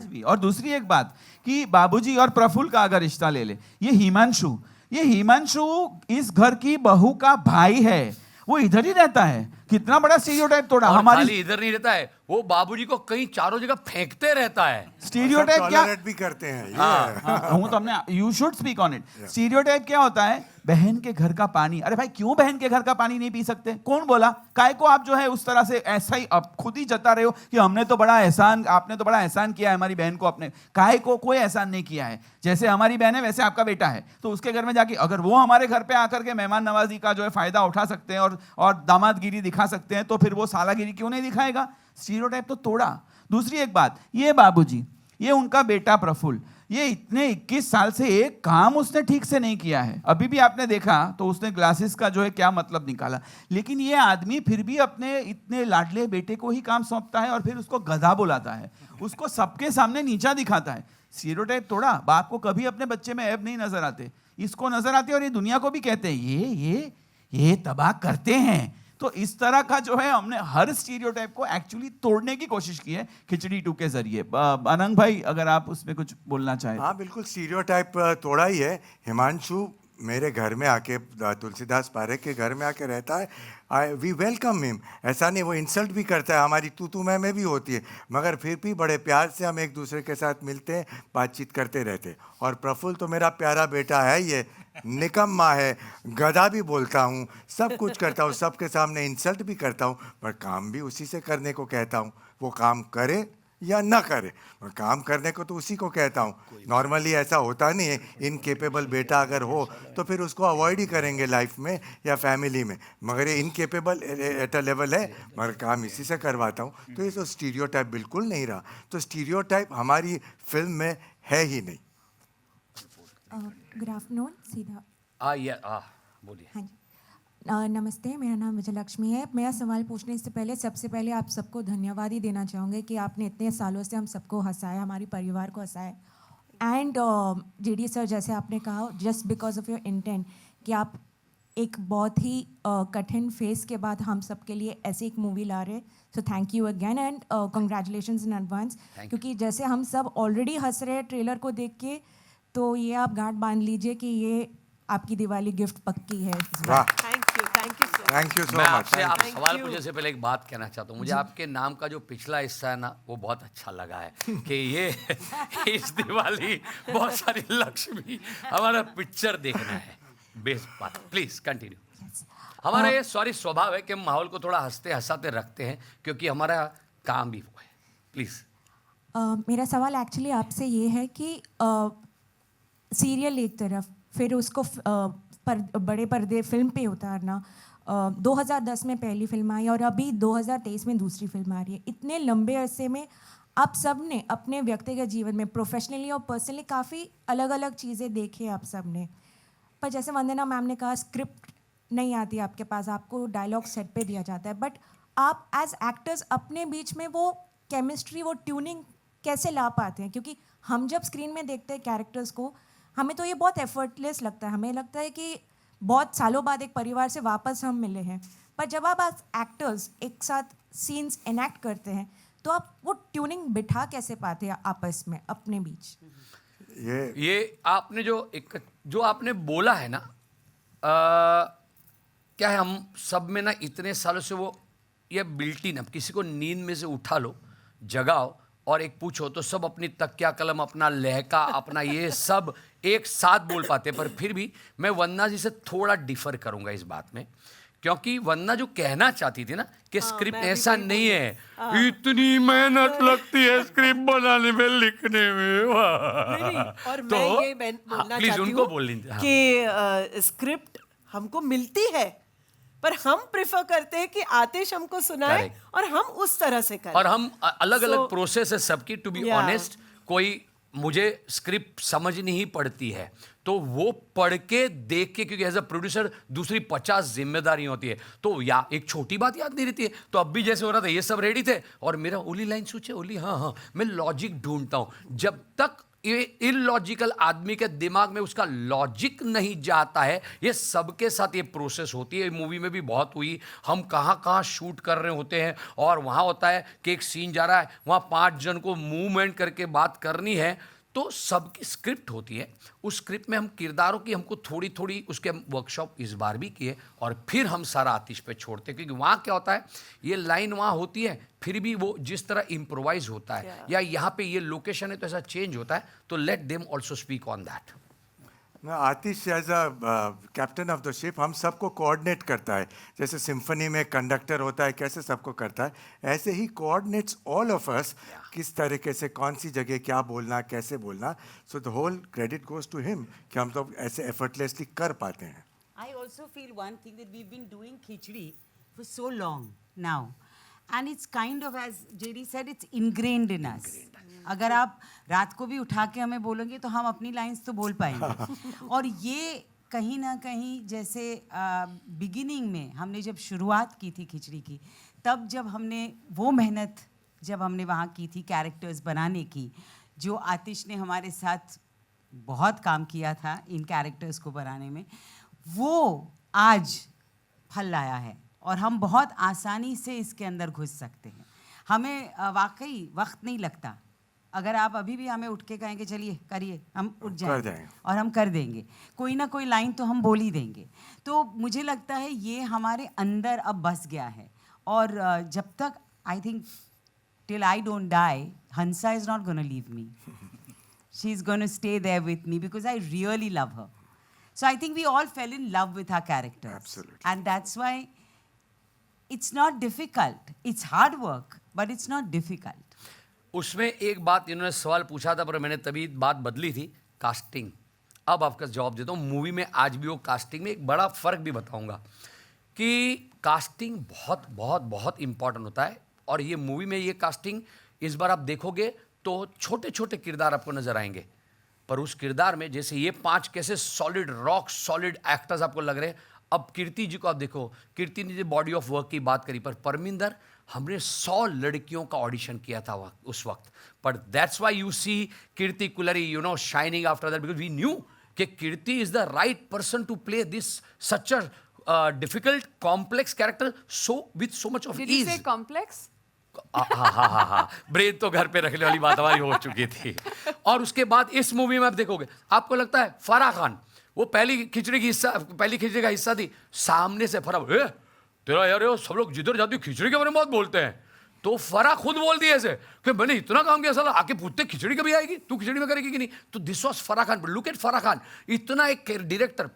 भी। और दूसरी एक बात कि बाबूजी और प्रफुल्ल का अगर रिश्ता ले ले, ये हिमांशु इस घर की बहू का भाई है, वो इधर ही रहता है। कितना बड़ा स्टीरियोटाइप तोड़ा और हमारी। खाली इधर नहीं रहता है, वो बाबूजी को कहीं चारों जगह फेंकते रहता है। स्टीरियोटाइप क्या टॉलरेट भी करते हैं ये। हूं तो हमने you should speak on it. Stereotype क्या होता है? बहन के घर का पानी। अरे भाई क्यों बहन के घर का पानी नहीं पी सकते? कौन बोला? काय को आप जो है उस तरह से ऐसा ही अब खुद ही जता रहे हो कि हमने तो बड़ा एहसान, आपने तो बड़ा एहसान किया है हमारी बहन को। अपने काय को कोई एहसान नहीं किया है। जैसे हमारी बहन है वैसे आपका बेटा है, तो उसके घर में जाके अगर वो हमारे घर पे आकर के मेहमान नवाजी का जो है फायदा उठा सकते हैं और दामादगिरी दिखा सकते हैं, तो फिर वो सालागिरी क्यों नहीं दिखाएगा? स्टीरियोटाइप तो तोड़ा। दूसरी एक बात, ये बाबूजी, ये उनका बेटा प्रफुल्ल, ये इतने 21 साल से एक काम उसने ठीक से नहीं किया है। अभी भी आपने देखा तो उसने ग्लासेस का जो है क्या मतलब निकाला, लेकिन ये आदमी फिर भी अपने इतने लाडले बेटे को ही काम सौंपता है और फिर उसको गधा बुलाता है, उसको सबके सामने नीचा दिखाता है। स्टीरियोटाइप तोड़ा। बाप को कभी अपने बच्चे में ऐब नहीं नजर आते, इसको नजर आते और ये दुनिया को भी कहते हैं ये तबाह करते हैं। तो इस तरह का जो है हमने हर स्टीरियोटाइप को एक्चुअली तोड़ने की कोशिश की है खिचड़ी 2 के जरिए। अनंग भाई अगर आप उसमें कुछ बोलना चाहें। हाँ बिल्कुल, स्टीरियोटाइप तोड़ा ही है। हिमांशु मेरे घर में आके, तुलसीदास पारेख के घर में आके रहता है, वी वेलकम हिम। ऐसा नहीं वो इंसल्ट भी करता है, हमारी तू मैं भी होती है, मगर फिर भी बड़े प्यार से हम एक दूसरे के साथ मिलते हैं, बातचीत करते रहते हैं। और प्रफुल्ल तो मेरा प्यारा बेटा है, ये निकम्मा है, गधा भी बोलता हूँ, सब कुछ करता हूँ, सबके सामने इंसल्ट भी करता हूँ, पर काम भी उसी से करने को कहता हूँ। वो काम करे या ना करे, काम करने को तो उसी को कहता हूँ। नॉर्मली ऐसा होता नहीं है, इनकेपेबल बेटा अगर हो तो फिर उसको अवॉइड ही करेंगे लाइफ में या फैमिली में, मगर ये इनकेपेबल एट अ लेवल है, मगर काम इसी से करवाता हूँ। तो ये तो स्टीरियोटाइप बिल्कुल नहीं रहा। तो स्टीरियोटाइप हमारी फिल्म में है ही नहीं। गुड आफ्टरनून सीधा। बोलिए। हाँ जी, नमस्ते, मेरा नाम विजयलक्ष्मी है। मेरा सवाल पूछने से पहले सबसे पहले आप सबको धन्यवाद ही देना चाहूँगी कि आपने इतने सालों से हम सबको हंसाया, हमारे परिवार को हंसाया। एंड जेडी सर, जैसे आपने कहा, just because of your intent कि आप एक बहुत ही कठिन फेस के बाद हम सब के लिए ऐसी एक मूवी ला रहे हैं। So thank you again and congratulations in advance, क्योंकि जैसे हम सब ऑलरेडी हंस रहे हैं ट्रेलर को देख के, तो ये आप गांठ बांध लीजिए कि ये आपकी दिवाली गिफ्ट पक्की है। थैंक यू सो मैं मच। आपसे आप सवाल पूछने से पहले एक बात कहना चाहता हूँ। मुझे आपके नाम का जो पिछला हिस्सा है ना, वो बहुत अच्छा लगा है कि ये इस दिवाली बहुत सारी लक्ष्मी हमारा पिक्चर देखना है। बेस्ट बात, प्लीज कंटिन्यू। हमारा ये स्वभाव है कि हम माहौल को थोड़ा हंसते हंसाते रखते हैं, क्योंकि हमारा काम भी वो है। प्लीज। मेरा सवाल एक्चुअली आपसे ये है कि सीरियल एक तरफ, फिर उसको बड़े पर्दे फिल्म पे उतारना। 2010 में पहली फिल्म आई और अभी 2023 में दूसरी फिल्म आ रही है। इतने लंबे अरसे में आप सब ने अपने व्यक्तिगत जीवन में, प्रोफेशनली और पर्सनली, काफ़ी अलग अलग चीज़ें देखी आप सब ने। पर जैसे वंदना मैम ने कहा, स्क्रिप्ट नहीं आती आपके पास, आपको डायलॉग सेट पे दिया जाता है, बट आप एज एक्टर्स अपने बीच में वो केमिस्ट्री, वो ट्यूनिंग कैसे ला पाते हैं? क्योंकि हम जब स्क्रीन में देखते हैं कैरेक्टर्स को, हमें तो ये बहुत एफर्टलेस लगता है, हमें लगता है कि बहुत सालों बाद एक परिवार से वापस हम मिले हैं। पर जब आप एक्टर्स एक साथ सीन्स एनैक्ट करते हैं, तो आप वो ट्यूनिंग बिठा कैसे पाते हैं आपस में, अपने बीच? ये आपने जो आपने बोला है ना, क्या है, हम सब में ना इतने सालों से वो ये बिल्ट इन, अब किसी को नींद में से उठा लो, जगाओ और एक पूछो तो सब अपनी तकिया कलम, अपना लहका, अपना ये सब एक साथ बोल पाते। पर फिर भी मैं वंदना जी से थोड़ा डिफर करूंगा इस बात में, क्योंकि वंदना जो कहना चाहती थी ना कि स्क्रिप्ट ऐसा नहीं है, इतनी मेहनत लगती है स्क्रिप्ट बनाने में, लिखने में। और तो मैं ये बोलना प्लीज चाहती उनको हूँ बोल लीजिए कि स्क्रिप्ट हमको मिलती है, पर हम प्रेफर करते हैं कि आतिश हमको सुनाए और हम उस तरह से करें। और हम अलग अलग प्रोसेस है सबकी। टू बी ऑनेस्ट, कोई मुझे स्क्रिप्ट समझ नहीं पड़ती है तो वो पढ़ के देख के, क्योंकि एज अ प्रोड्यूसर दूसरी 50 जिम्मेदारी होती है, तो या एक छोटी बात याद नहीं रहती है। तो अब भी जैसे हो रहा था, ये सब रेडी थे और मेरा ओली लाइन सोचे, ओली हाँ, मैं लॉजिक ढूंढता हूं। जब तक ये इलॉजिकल आदमी के दिमाग में उसका लॉजिक नहीं जाता है, ये सबके साथ ये प्रोसेस होती है। मूवी में भी बहुत हुई, हम कहाँ शूट कर रहे होते हैं और वहाँ होता है कि एक सीन जा रहा है, वहाँ 5 जन को मूवमेंट करके बात करनी है, तो सबकी स्क्रिप्ट होती है, उस स्क्रिप्ट में हम किरदारों की हमको थोड़ी थोड़ी उसके हम वर्कशॉप इस बार भी किए और फिर हम सारा आतिश पे छोड़ते हैं, क्योंकि वहाँ क्या होता है, ये लाइन वहाँ होती है फिर भी वो जिस तरह इम्प्रोवाइज होता है या यहाँ पे ये लोकेशन है तो ऐसा चेंज होता है, तो let them also speak on that. Atish as a captain of the ship हम सबको कोऑर्डिनेट करता है, जैसे सिम्फनी में कंडक्टर होता है कैसे सबको करता है, ऐसे ही कोऑर्डिनेट्स ऑल ऑफ अस किस तरीके से कौन सी जगह क्या बोलना कैसे बोलना। So the whole credit goes to him कि हम तो ऐसे एफर्टलेसली कर पाते हैं। I also feel one thing that we've been doing khichdi for so long now, and it's kind of, as JD said, it's ingrained in us. अगर आप रात को भी उठा के हमें बोलोगे तो हम अपनी लाइंस तो बोल पाएंगे। और ये कहीं ना कहीं जैसे बिगिनिंग में हमने जब शुरुआत की थी खिचड़ी की, तब जब हमने वो मेहनत जब हमने वहाँ की थी कैरेक्टर्स बनाने की, जो आतिश ने हमारे साथ बहुत काम किया था इन कैरेक्टर्स को बनाने में, वो आज फल लाया है और हम बहुत आसानी से इसके अंदर घुस सकते हैं। हमें वाकई वक्त नहीं लगता। अगर आप अभी भी हमें उठ के कहेंगे चलिए करिए, हम उठ जाएंगे और हम कर देंगे, कोई ना कोई लाइन तो हम बोल ही देंगे। तो मुझे लगता है ये हमारे अंदर अब बस गया है, और जब तक I think till I don't die, Hansa is not gonna leave me, she is gonna stay there with me because I really love her. So I think we all fell in love with our characters. Absolutely. And that's why it's not difficult. It's hard work, but it's not difficult. उसमें एक बात इन्होंने सवाल पूछा था पर मैंने तभी बात बदली थी, कास्टिंग। अब आपका जवाब देता हूँ। मूवी में आज भी वो कास्टिंग में एक बड़ा फ़र्क भी बताऊँगा कि कास्टिंग बहुत बहुत बहुत इम्पॉर्टेंट होता है। और ये मूवी में ये कास्टिंग इस बार आप देखोगे तो छोटे छोटे किरदार आपको नजर आएंगे, पर उस किरदार में जैसे ये 5 कैसे सॉलिड रॉक सॉलिड एक्टर्स आपको लग रहे हैं। अब कीर्ति जी को आप देखो, कीर्ति ने जो बॉडी ऑफ वर्क की बात करी, पर परमिंदर हमने 100 लड़कियों का ऑडिशन किया था उस वक्त, पर that's why you see Kirti Kulhari you know shining after that, because we knew कि Kirti is the right person to play this such a difficult complex character so with so much of ease. Complex हाँ, brain तो घर पे रखने वाली बात हमारी हो चुकी थी। और उसके बाद इस मूवी में आप देखोगे, आपको लगता है फराह खान वो पहली खिचड़ी का हिस्सा थी, सामने से फराह तेरा यार सब लोग जिधर जाती खिचड़ी के बारे में बहुत बोलते हैं, तो फराह खुद बोल दिया ऐसे कि मैंने इतना काम किया, साला आके पूछते खिचड़ी कभी आएगी, तू खिचड़ी में करेगी कि नहीं। तो this was Farah Khan. Look at Farah Khan, इतना एक डायरेक्टर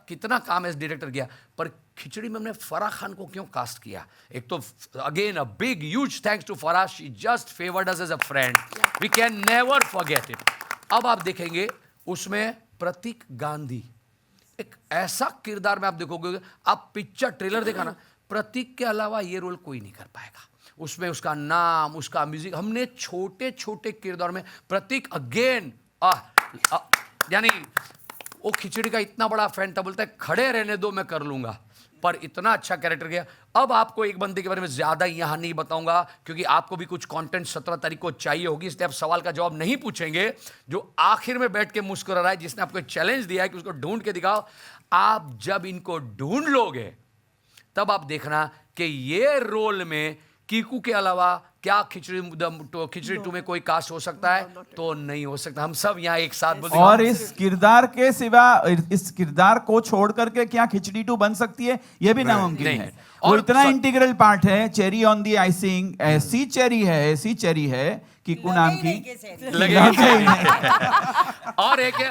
कितना काम एज डायरेक्टर किया, पर खिचड़ी में हमने फराह खान को क्यों कास्ट किया। एक तो again a big huge thanks to Farah, she just favoured us as a friend, we can never forget it. अब आप देखेंगे उसमें प्रतीक गांधी, एक ऐसा किरदार में आप देखोगे, आप पिक्चर ट्रेलर देखा ना, प्रतीक के अलावा ये रोल कोई नहीं कर पाएगा। उसमें उसका नाम, उसका म्यूजिक, हमने छोटे छोटे किरदार में प्रतीक अगेन यानी वो खिचड़ी का इतना बड़ा फैन था, बोलता है खड़े रहने दो मैं कर लूंगा, पर इतना अच्छा कैरेक्टर किया। अब आपको एक बंदे के बारे में ज्यादा यहाँ नहीं बताऊंगा क्योंकि आपको भी कुछ कंटेंट 17 तारीख को चाहिए होगी, इसलिए आप सवाल का जवाब नहीं पूछेंगे। जो आखिर में बैठ के मुस्कुरा रहा है, जिसने आपको चैलेंज दिया है कि उसको ढूंढ के दिखाओ, आप जब इनको ढूंढ लोगे तब आप देखना कि ये रोल में कीकू के अलावा क्या खिचड़ी 2 में कोई कास्ट हो सकता है, तो नहीं हो सकता। हम सब यहाँ एक साथ बोलते हैं। और इस किरदार के सिवा इस किरदार को छोड़ करके क्या खिचड़ी 2 बन सकती है, ये भी नामुमकिन है। वो इतना इंटीग्रल पार्ट है, चेरी ऑन दी आइसिंग, ऐसी चेरी है कीकू नाम की और एक है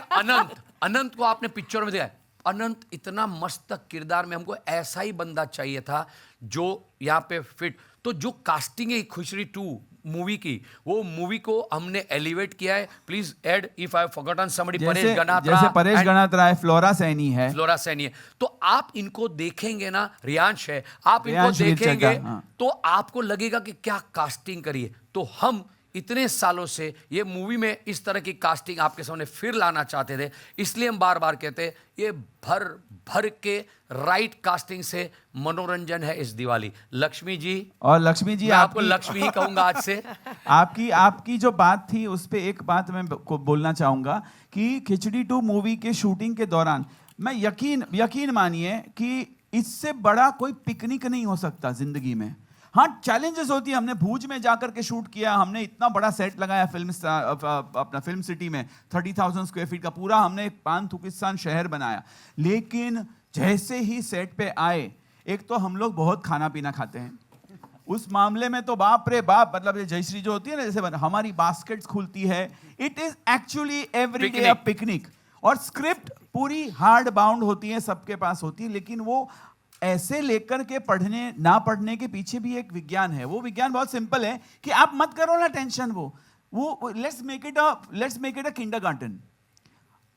अनंत को आपने पिक्चर में देखा, अनंत इतना मस्त किरदार में, हमको ऐसा ही बंदा चाहिए था जो यहाँ पे फिट। तो जो कास्टिंग है खिचड़ी 2 मूवी की, वो मूवी को हमने एलिवेट किया है। Please add if I have forgotten somebody, Paresh Ganatra, जैसे परेश गणात्रा है, फ्लोरा सैनी है, तो आप इनको देखेंगे ना, रियांश है, आप इनको देखेंगे तो आपको लगेगा कि क्या कास्टिंग करिए। तो हम इतने सालों से ये मूवी में इस तरह की कास्टिंग आपके सामने फिर लाना चाहते थे, इसलिए हम बार बार कहते हैं ये भर के राइट कास्टिंग से मनोरंजन है इस दिवाली। लक्ष्मी जी, और लक्ष्मी जी, मैं आपको लक्ष्मी ही कहूंगा आज से। आपकी जो बात थी उस पे एक बात मैं बोलना चाहूंगा कि खिचड़ी 2 मूवी के शूटिंग के दौरान मैं यकीन मानिए कि इससे बड़ा कोई पिकनिक नहीं हो सकता जिंदगी में। हाँ चैलेंजेस होती है। हमने भूज में जाकर के शूट किया, हमने इतना बड़ा सेट लगाया अपना फिल्म सिटी में, 30,000 स्क्वायर फीट का पूरा हमने एक पान-तुकिस्तान शहर बनाया। लेकिन जैसे ही सेट पे आए, एक तो हम लोग बहुत खाना पीना खाते हैं, उस मामले में तो बाप रे बाप, मतलब जयश्री जो होती है ना, जैसे हमारी बास्केट्स खुलती है, it is actually every day a picnic. और स्क्रिप्ट पूरी हार्ड बाउंड होती है, सबके पास होती है, लेकिन वो ऐसे लेकर के पढ़ने ना पढ़ने के पीछे भी एक विज्ञान है। वो विज्ञान बहुत सिंपल है कि आप मत करो ना टेंशन, वो let's make it a kindergarten.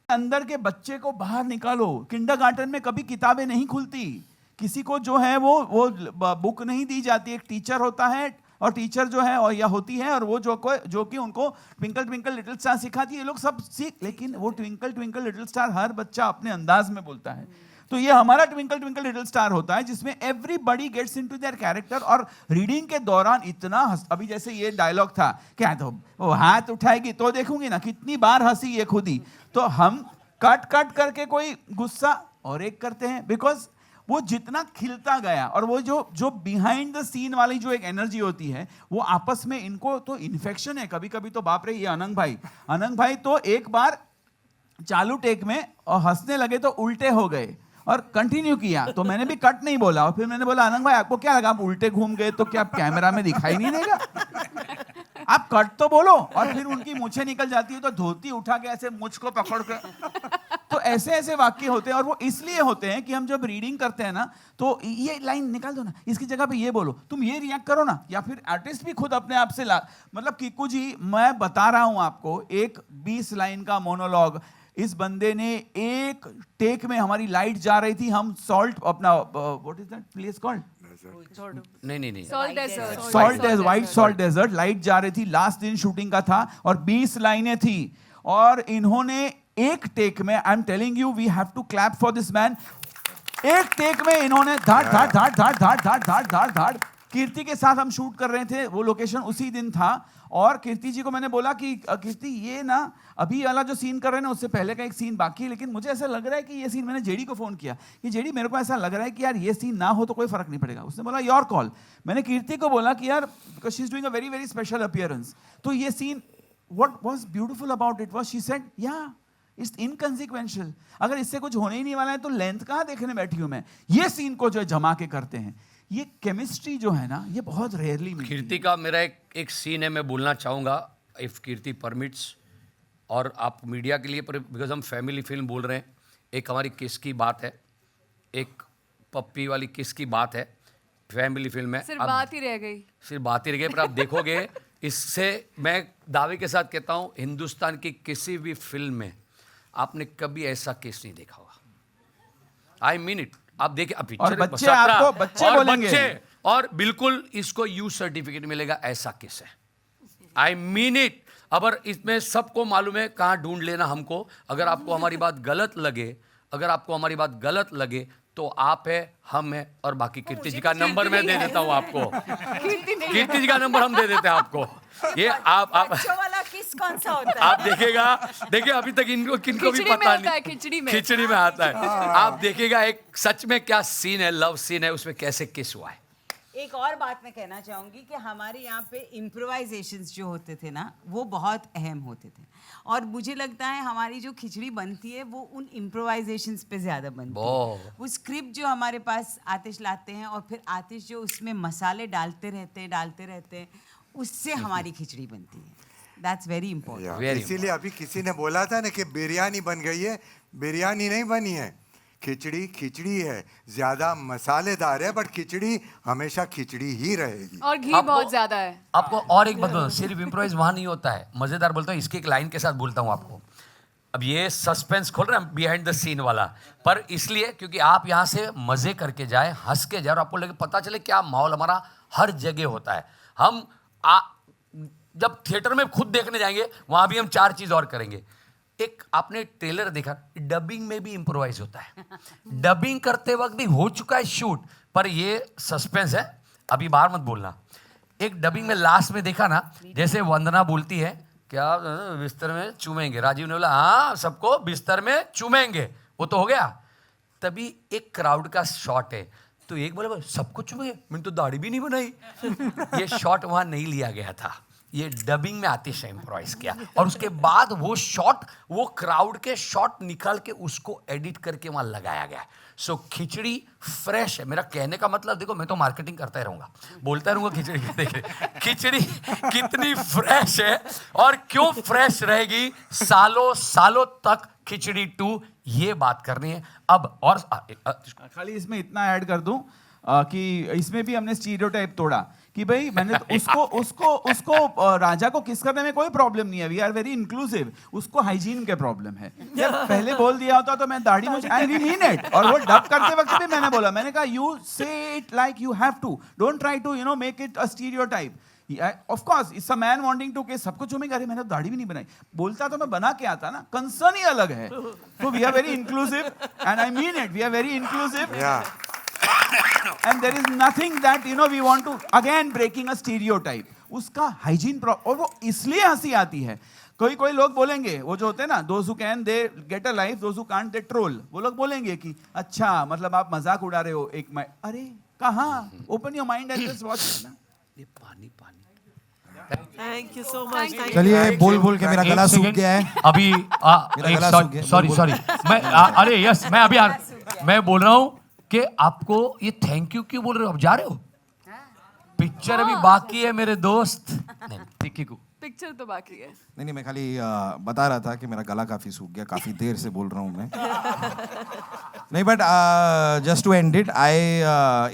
अंदर के बच्चे को बाहर निकालो। किंडरगार्टन में कभी किताबें नहीं खुलती, किसी को जो है वो बुक नहीं दी जाती। एक टीचर होता है और टीचर जो है और या होती है, और वो जो कि उनको ट्विंकल ट्विंकल लिटिल स्टार सिखाती है। ये लोग सब सीख, लेकिन वो ट्विंकल ट्विंकल लिटिल स्टार हर बच्चा अपने अंदाज में बोलता है। तो ये हमारा ट्विंकल ट्विंकल लिटिल स्टार होता है, जिसमें everybody gets into their character. और रीडिंग के दौरान इतना अभी जैसे ये डायलॉग था, क्या तो वो हाथ उठाएगी तो देखूंगी ना, कितनी बार हंसी ये खुद ही। तो हम कट करके कोई गुस्सा और एक करते हैं, बिकॉज वो जितना खिलता गया, और वो जो बिहाइंड द सीन वाली जो एक एनर्जी होती है, वो आपस में इनको तो इन्फेक्शन है। कभी कभी तो बाप रे, ये अनंग भाई तो एक बार चालू टेक में और हंसने लगे तो उल्टे हो गए और कंटिन्यू किया, तो मैंने भी कट नहीं बोला। और फिर मैंने बोला, अनंग भाई आपको क्या लगा, आप उल्टे घूम गए तो क्या कैमरा में दिखाई नहीं देगा? आप कट तो बोलो। और फिर उनकी मूछें निकल जाती है तो धोती उठा के ऐसे मुझ को पकड़ कर, तो ऐसे ऐसे वाक्य होते हैं। और वो इसलिए होते हैं कि हम जब रीडिंग करते हैं ना, तो ये लाइन निकाल दो ना, इसकी जगह पे ये बोलो, तुम ये रिएक्ट करो ना। या फिर आर्टिस्ट भी खुद अपने आप से मतलब किक्कू जी, मैं बता रहा हूं आपको, एक 20 लाइन का मोनोलॉग इस बंदे ने एक टेक में, हमारी लाइट जा रही थी, हम सॉल्ट अपना what is that place called, नहीं salt desert, white salt desert, light जा रही थी, लास्ट दिन शूटिंग का था और 20 लाइनें थी। और इन्होंने एक टेक में, I am telling you, we have to clap for this man, एक टेक में इन्होंने धाड़ धाड़ धाड़ धाड़ धाड़ धाड़ धाड़ धाड़ धाड़। कीर्ति के साथ हम शूट कर रहे थे, वो लोकेशन उसी दिन था। और कीर्ति जी को मैंने बोला कि कीर्ति, ये ना अभी वाला जो सीन कर रहे हैं ना, उससे पहले का एक सीन बाकी है, लेकिन मुझे ऐसा लग रहा है कि ये सीन, मैंने जेडी को फोन किया कि जेडी मेरे को ऐसा लग रहा है कि यार ये सीन ना हो तो कोई फर्क नहीं पड़ेगा। उसने बोला योर कॉल। मैंने कीर्ति को बोला कि यार, because she is doing a very very special appearance, तो ये scene, what was beautiful about it was, she said yeah it's inconsequential, अगर इससे कुछ होने ही नहीं वाला है तो लेंथ कहाँ देखने बैठी हूं मैं। ये सीन को जो जमा के करते हैं, ये केमिस्ट्री जो है ना, ये बहुत रेयरली मिलती है। कीर्ति का मेरा एक सीन है, मैं बोलना चाहूँगा, इफ़ कीर्ति परमिट्स, और आप मीडिया के लिए, बिकॉज हम फैमिली फिल्म बोल रहे हैं, एक हमारी किस की बात है, एक पप्पी वाली किस की बात है, फैमिली फिल्म है। सिर्फ बात ही रह गई, सिर्फ बात ही रह गई, पर आप देखोगे इससे मैं दावे के साथ कहता हूँ, हिंदुस्तान की किसी भी फिल्म में आपने कभी ऐसा केस नहीं देखा होगा। आई मीन इट। आप देखिए, अब और पिक्चर बच्चे आपको बच्चे बोलेंगे, और बिल्कुल इसको यू सर्टिफिकेट मिलेगा, ऐसा केस है। आई मीन इट। अगर इसमें सबको मालूम है कहाँ ढूंढ लेना हमको। अगर आपको हमारी बात गलत लगे, तो आप है, हम है, और बाकी कीर्ति जी का नंबर मैं दे देता हूँ आपको। कीर्ति जी का नंबर हम दे देते हैं आपको। ये आप बच्चों वाला किस कौन सा होता है? आप देखिएगा, देखिए अभी तक इनको किनको भी पता नहीं, खिचड़ी में आता है। आप देखिएगा एक सच में क्या सीन है, लव सीन है, उसमें कैसे किस हुआ है। एक और बात मैं कहना चाहूँगी कि हमारे यहाँ पे इम्प्रोवाइजेशंस जो होते थे ना, वो बहुत अहम होते थे। और मुझे लगता है हमारी जो खिचड़ी बनती है वो उन इम्प्रोवाइजेशंस पे ज़्यादा बनती है। वो स्क्रिप्ट जो हमारे पास आतिश लाते हैं, और फिर आतिश जो उसमें मसाले डालते रहते हैं, उससे हमारी खिचड़ी बनती है। That's very important. इसीलिए अभी किसी ने बोला था ना कि बिरयानी बन गई है, बिरयानी नहीं बनी है, खिचड़ी है। ज्यादा मसालेदार है, बट खिचड़ी हमेशा खिचड़ी ही रहेगी। और घी बहुत ज्यादा है। आपको और एक बात, सिर्फ इम्प्रोवाइज वहां नहीं होता है, मजेदार बोलता हूँ, इसकी एक लाइन के साथ बोलता हूँ आपको। अब ये सस्पेंस खोल रहे हैं बिहाइंड द सीन वाला, पर इसलिए क्योंकि आप यहाँ से मजे करके जाए, हंस के जाए, और आपको लगे, पता चले क्या माहौल हमारा हर जगह होता है। हम जब थिएटर में खुद देखने जाएंगे, वहां भी हम 4 चीज और करेंगे। एक आपने ट्रेलर देखा, डबिंग में भी इम्प्रोवाइज होता है। डबिंग करते वक्त भी हो चुका है शूट, पर ये सस्पेंस है, अभी बाहर मत बोलना। एक डबिंग में लास्ट में देखा ना, जैसे वंदना बोलती है, क्या बिस्तर में चूमेंगे, राजीव ने बोला हाँ सबको बिस्तर में चूमेंगे, वो तो हो गया। तभी एक क्राउड का शॉट है, तो एक बोला सब कुछ में मैंने तो दाढ़ी भी नहीं बनाई। ये शॉट वहां नहीं लिया गया था, ये डबिंग में आतिश ने इम्प्रोवाइज किया और उसके बाद वो शॉट, वो क्राउड के शॉट निकाल के उसको एडिट करके वहां लगाया गया। सो खिचड़ी फ्रेश है। मेरा कहने का मतलब देखो, मैं तो मार्केटिंग करता ही रहूंगा, बोलता रहूंगा खिचड़ी की। देखिए खिचड़ी कितनी फ्रेश है और क्यों फ्रेश रहेगी सालों सालों तक। खिचड़ी 2 ये बात करनी है अब। और खाली इसमें इतना ऐड कर दूं कि इसमें भी हमने स्टीरियोटाइप तोड़ा कि भाई मैंने तो उसको राजा को किस करने में कोई प्रॉब्लम नहीं है, वी आर वेरी इंक्लूसिव। उसको हाइजीन के प्रॉब्लम है। जब पहले बोल दिया होता तो मैं दाढ़ी मुझे एंड वी मीन इट। और वो डब करते वक्त भी मैंने बोला, मैंने कहा you say it like you have to, don't try to make it a stereotype. Of course it's a man wanting to के सब कुछ चूमेगा, अरे मैंने दाढ़ी भी नहीं बनाई, बोलता तो मैं बना के आता ना, कंसर्न ही अलग है। तो we are very inclusive and I mean it, we are very inclusive. And there is nothing that we want to again breaking a stereotype. उसका हाइजीन और वो इसलिए हंसी आती है। कोई लोग बोलेंगे, वो जो होते हैं ना, those who can they get a life, those who can't they troll। वो लोग बोलेंगे कि अच्छा मतलब आप मजाक उड़ा रहे हो एक अरे कहाँ, open your mind and just watch ना। ये पानी पानी। Thank you so much. चलिए बोल के मेरा गला सूख गया है अभी। सॉरी मैं अरे यस मैं अभी मैं बोल रहा हूँ कि आपको ये थैंक यू क्यों बोल रहे हो? अब जा रहे हो? पिक्चर अभी बाकी है मेरे दोस्त। पिक्चर तो बाकी है। नहीं मैं खाली बता रहा था कि मेरा गला काफी सूख गया, काफी देर से बोल रहा हूँ मैं। नहीं but just to end it,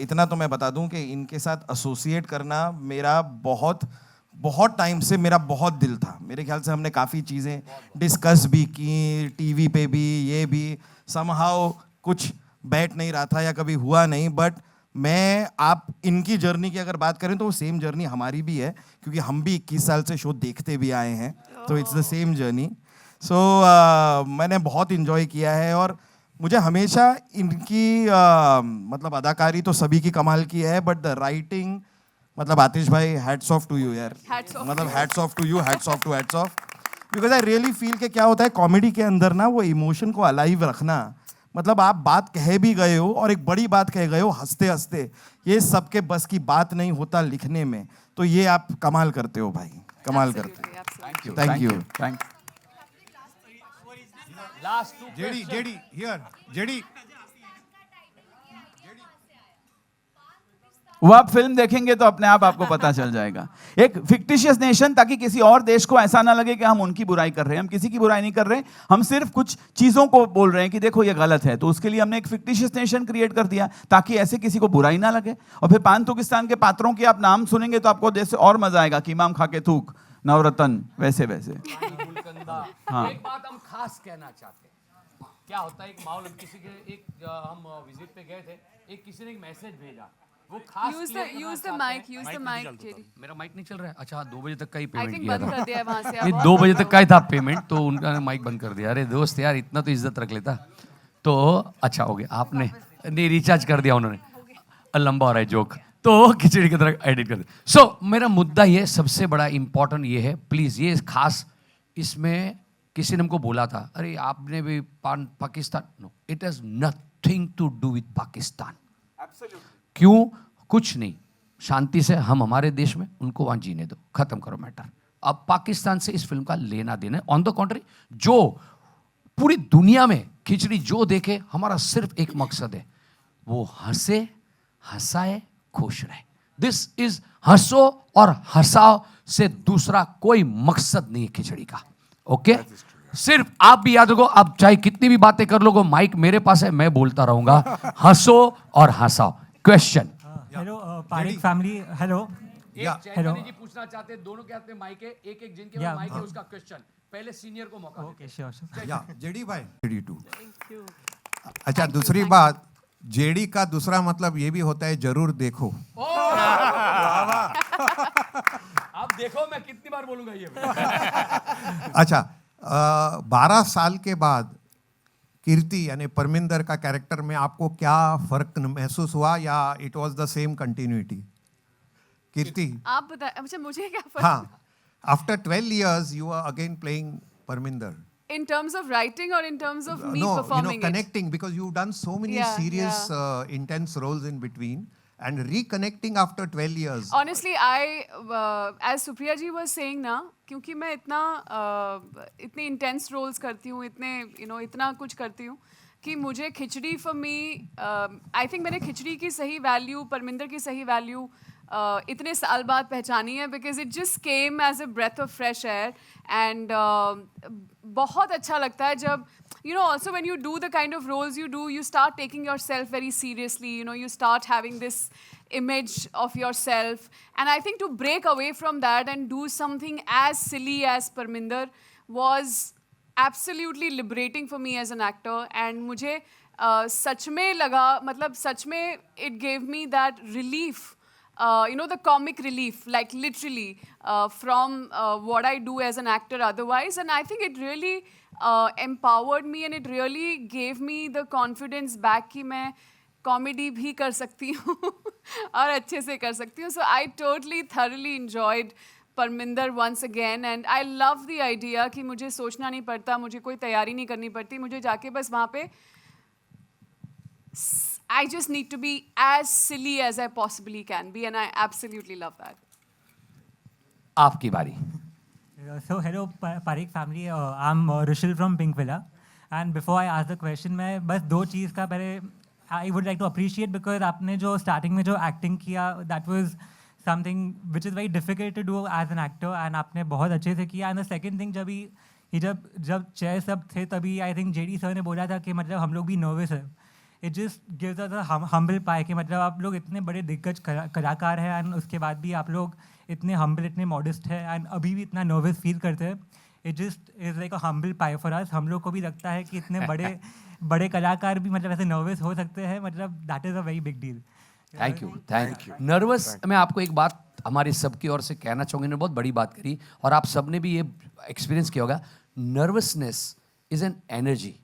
इतना तो मैं बता दूं कि इनके साथ एसोसिएट करना मेरा बहुत टाइम से मेरा बहुत दिल था। मेरे ख्याल से हमने काफ़ी चीज़ें डिस्कस भी की, टीवी पे भी, ये भी समहाउ कुछ बैठ नहीं रहा था या कभी हुआ नहीं। बट मैं आप इनकी जर्नी की अगर बात करें तो वो सेम जर्नी हमारी भी है, क्योंकि हम भी 21 साल से शो देखते भी आए हैं, तो इट्स द सेम जर्नी। सो मैंने बहुत इन्जॉय किया है और मुझे हमेशा इनकी मतलब अदाकारी तो सभी की कमाल की है, बट द राइटिंग मतलब आतिश भाई हैट्स ऑफ टू यू यार, मतलब hats off to you, hats off because I really feel कि क्या होता है कॉमेडी के अंदर ना, वो इमोशन को अलाइव रखना। मतलब आप बात कह भी गए हो और एक बड़ी बात कह गए हो हंसते हंसते, ये सबके बस की बात नहीं होता लिखने में। तो ये आप कमाल करते हो भाई, कमाल करते हो। Thank you. जेडी वो आप फिल्म देखेंगे तो अपने आप आपको पता चल जाएगा। एक फिक्टिशियस नेशन, ताकि किसी और देश को ऐसा ना लगे कि हम उनकी बुराई कर रहे हैं। हम किसी की बुराई नहीं कर रहे हैं, हम सिर्फ कुछ चीजों को बोल रहे हैं कि देखो ये गलत है। तो उसके लिए हमने एक फिक्टिशियस नेशन क्रिएट कर दिया ताकि ऐसे किसी को बुराई ना लगे। और फिर पान तुर्किस्तान के पात्रों के आप नाम सुनेंगे तो आपको जैसे और मजा आएगा कि इमाम खा के थूक, नवरत्न, वैसे हाँ। एक बात हम खास कहना चाहते हैं, क्या होता है एक माहौल, किसी के हम विजिट पे गए थे, एक किसी ने एक मैसेज भेजा, वो खास use the mic, जेडी। मेरा माइक नहीं चल रहा है। अच्छा 2 बजे तक का ही I पेमेंट think किया बंद था। कर दिया है वहाँ से। नहीं 2 बजे तक का ही था पेमेंट, तो उनका माइक बंद कर दिया। अरे दोस्त यार इतना तो इज्जत रख लेता। तो अच्छा हो गया आपने, नहीं रिचार्ज कर दिया उन्होंने, लंबा हो रहा है जोक, तो खिचड़ी की तरह एडिट कर दिया। सो मेरा मुद्दा ये सबसे बड़ा इंपॉर्टेंट ये है, प्लीज ये खास, इसमें किसी ने हमको बोला था अरे आपने भी Pakistan, no it has nothing to do with Pakistan. क्यों? कुछ नहीं, शांति से हम हमारे देश में, उनको वहां जीने दो, खत्म करो मैटर। अब पाकिस्तान से इस फिल्म का लेना देना, ऑन द कॉन्ट्री जो पूरी दुनिया में खिचड़ी जो देखे, हमारा सिर्फ एक मकसद है, वो हंसे, हंसाए, खुश रहे। दिस इज हंसो और हंसाओ से दूसरा कोई मकसद नहीं है खिचड़ी का। ओके सिर्फ आप भी याद रखो, आप चाहे कितनी भी बातें कर लोगे, माइक मेरे पास है, मैं बोलता रहूंगा, हंसो और हंसाओ। Question. Hello Parikh family, hello hello जी पूछना चाहते हैं, दोनों के हाथ में माइक है, एक जिनके पास माइक है उसका क्वेश्चन, पहले सीनियर को मौका। Okay sure. या जेडी भाई, जेडी 2। अच्छा दूसरी बात, जेडी का दूसरा मतलब ये भी होता है जरूर देखो। अब देखो मैं कितनी बार बोलूंगा ये। अच्छा 12 साल के बाद कीर्ति यानी परमिंदर का कैरेक्टर में आपको क्या फर्क महसूस हुआ, या it was the same continuity? Kirti आप बताएं। अच्छा मुझे क्या फर्क? हाँ, after 12 years you are again playing Parminder, In terms of writing or in terms of me No, performing it? connecting, because you've done so many Yeah, serious, intense roles in between, and reconnecting after 12 years. Honestly, as Supriya ji was saying ना, क्योंकि मैं इतने intense roles करती हूँ, इतना कुछ करती हूँ कि मुझे खिचड़ी for me, I think मैंने खिचड़ी की सही value, परमिंदर की सही value इतने साल बाद पहचानी है, because it just came as a breath of fresh air, and बहुत अच्छा लगता है जब also when you do the kind of roles you do, you start taking yourself very seriously, you start having this image of yourself, and I think to break away from that and do something as silly as Parminder was absolutely liberating for me as an actor, and मुझे सच में लगा, मतलब सच में it gave me that relief, the comic relief, like literally from what I do as an actor otherwise, and I think it really empowered me, and it really gave me the confidence back कि मैं comedy भी कर सकती हूँ और अच्छे से कर सकती हूँ. So I totally thoroughly enjoyed Parminder once again, and I love the idea कि मुझे सोचना नहीं पड़ता, मुझे कोई तैयारी नहीं करनी पड़ती, मुझे जाके बस वहाँ पे I just need to be as silly as I possibly can be, and I absolutely love that. आपकी बारी. So hello Parikh family, I'm Rishil from Pink Villa, and before I ask the question, मैं बस दो चीज़ का पहले I would like to appreciate, because आपने जो starting में जो acting किया, that was something which is very difficult to do as an actor, and आपने बहुत अच्छे से किया. And the second thing, जब चेयर सब थे तभी I think JD sir ने बोला था कि मतलब हम लोग भी nervous है. It just gives us a humble pie कि मतलब आप लोग इतने बड़े दिग्गज कलाकार हैं, एंड उसके बाद भी आप लोग इतने humble, इतने modest हैं, एंड अभी भी इतना nervous feel करते हैं. It just is like a humble pie for us. हम लोग को भी लगता है कि इतने बड़े कलाकार भी मतलब ऐसे nervous हो सकते हैं, मतलब that is a very big deal. Thank you. Nervous, मैं आपको एक बात हमारे सबकी ओर से कहना चाहूँगी, ने बहुत बड़ी बात करी और आप सब ने भी ये एक्सपीरियंस किया होगा. Nervousness is an energy.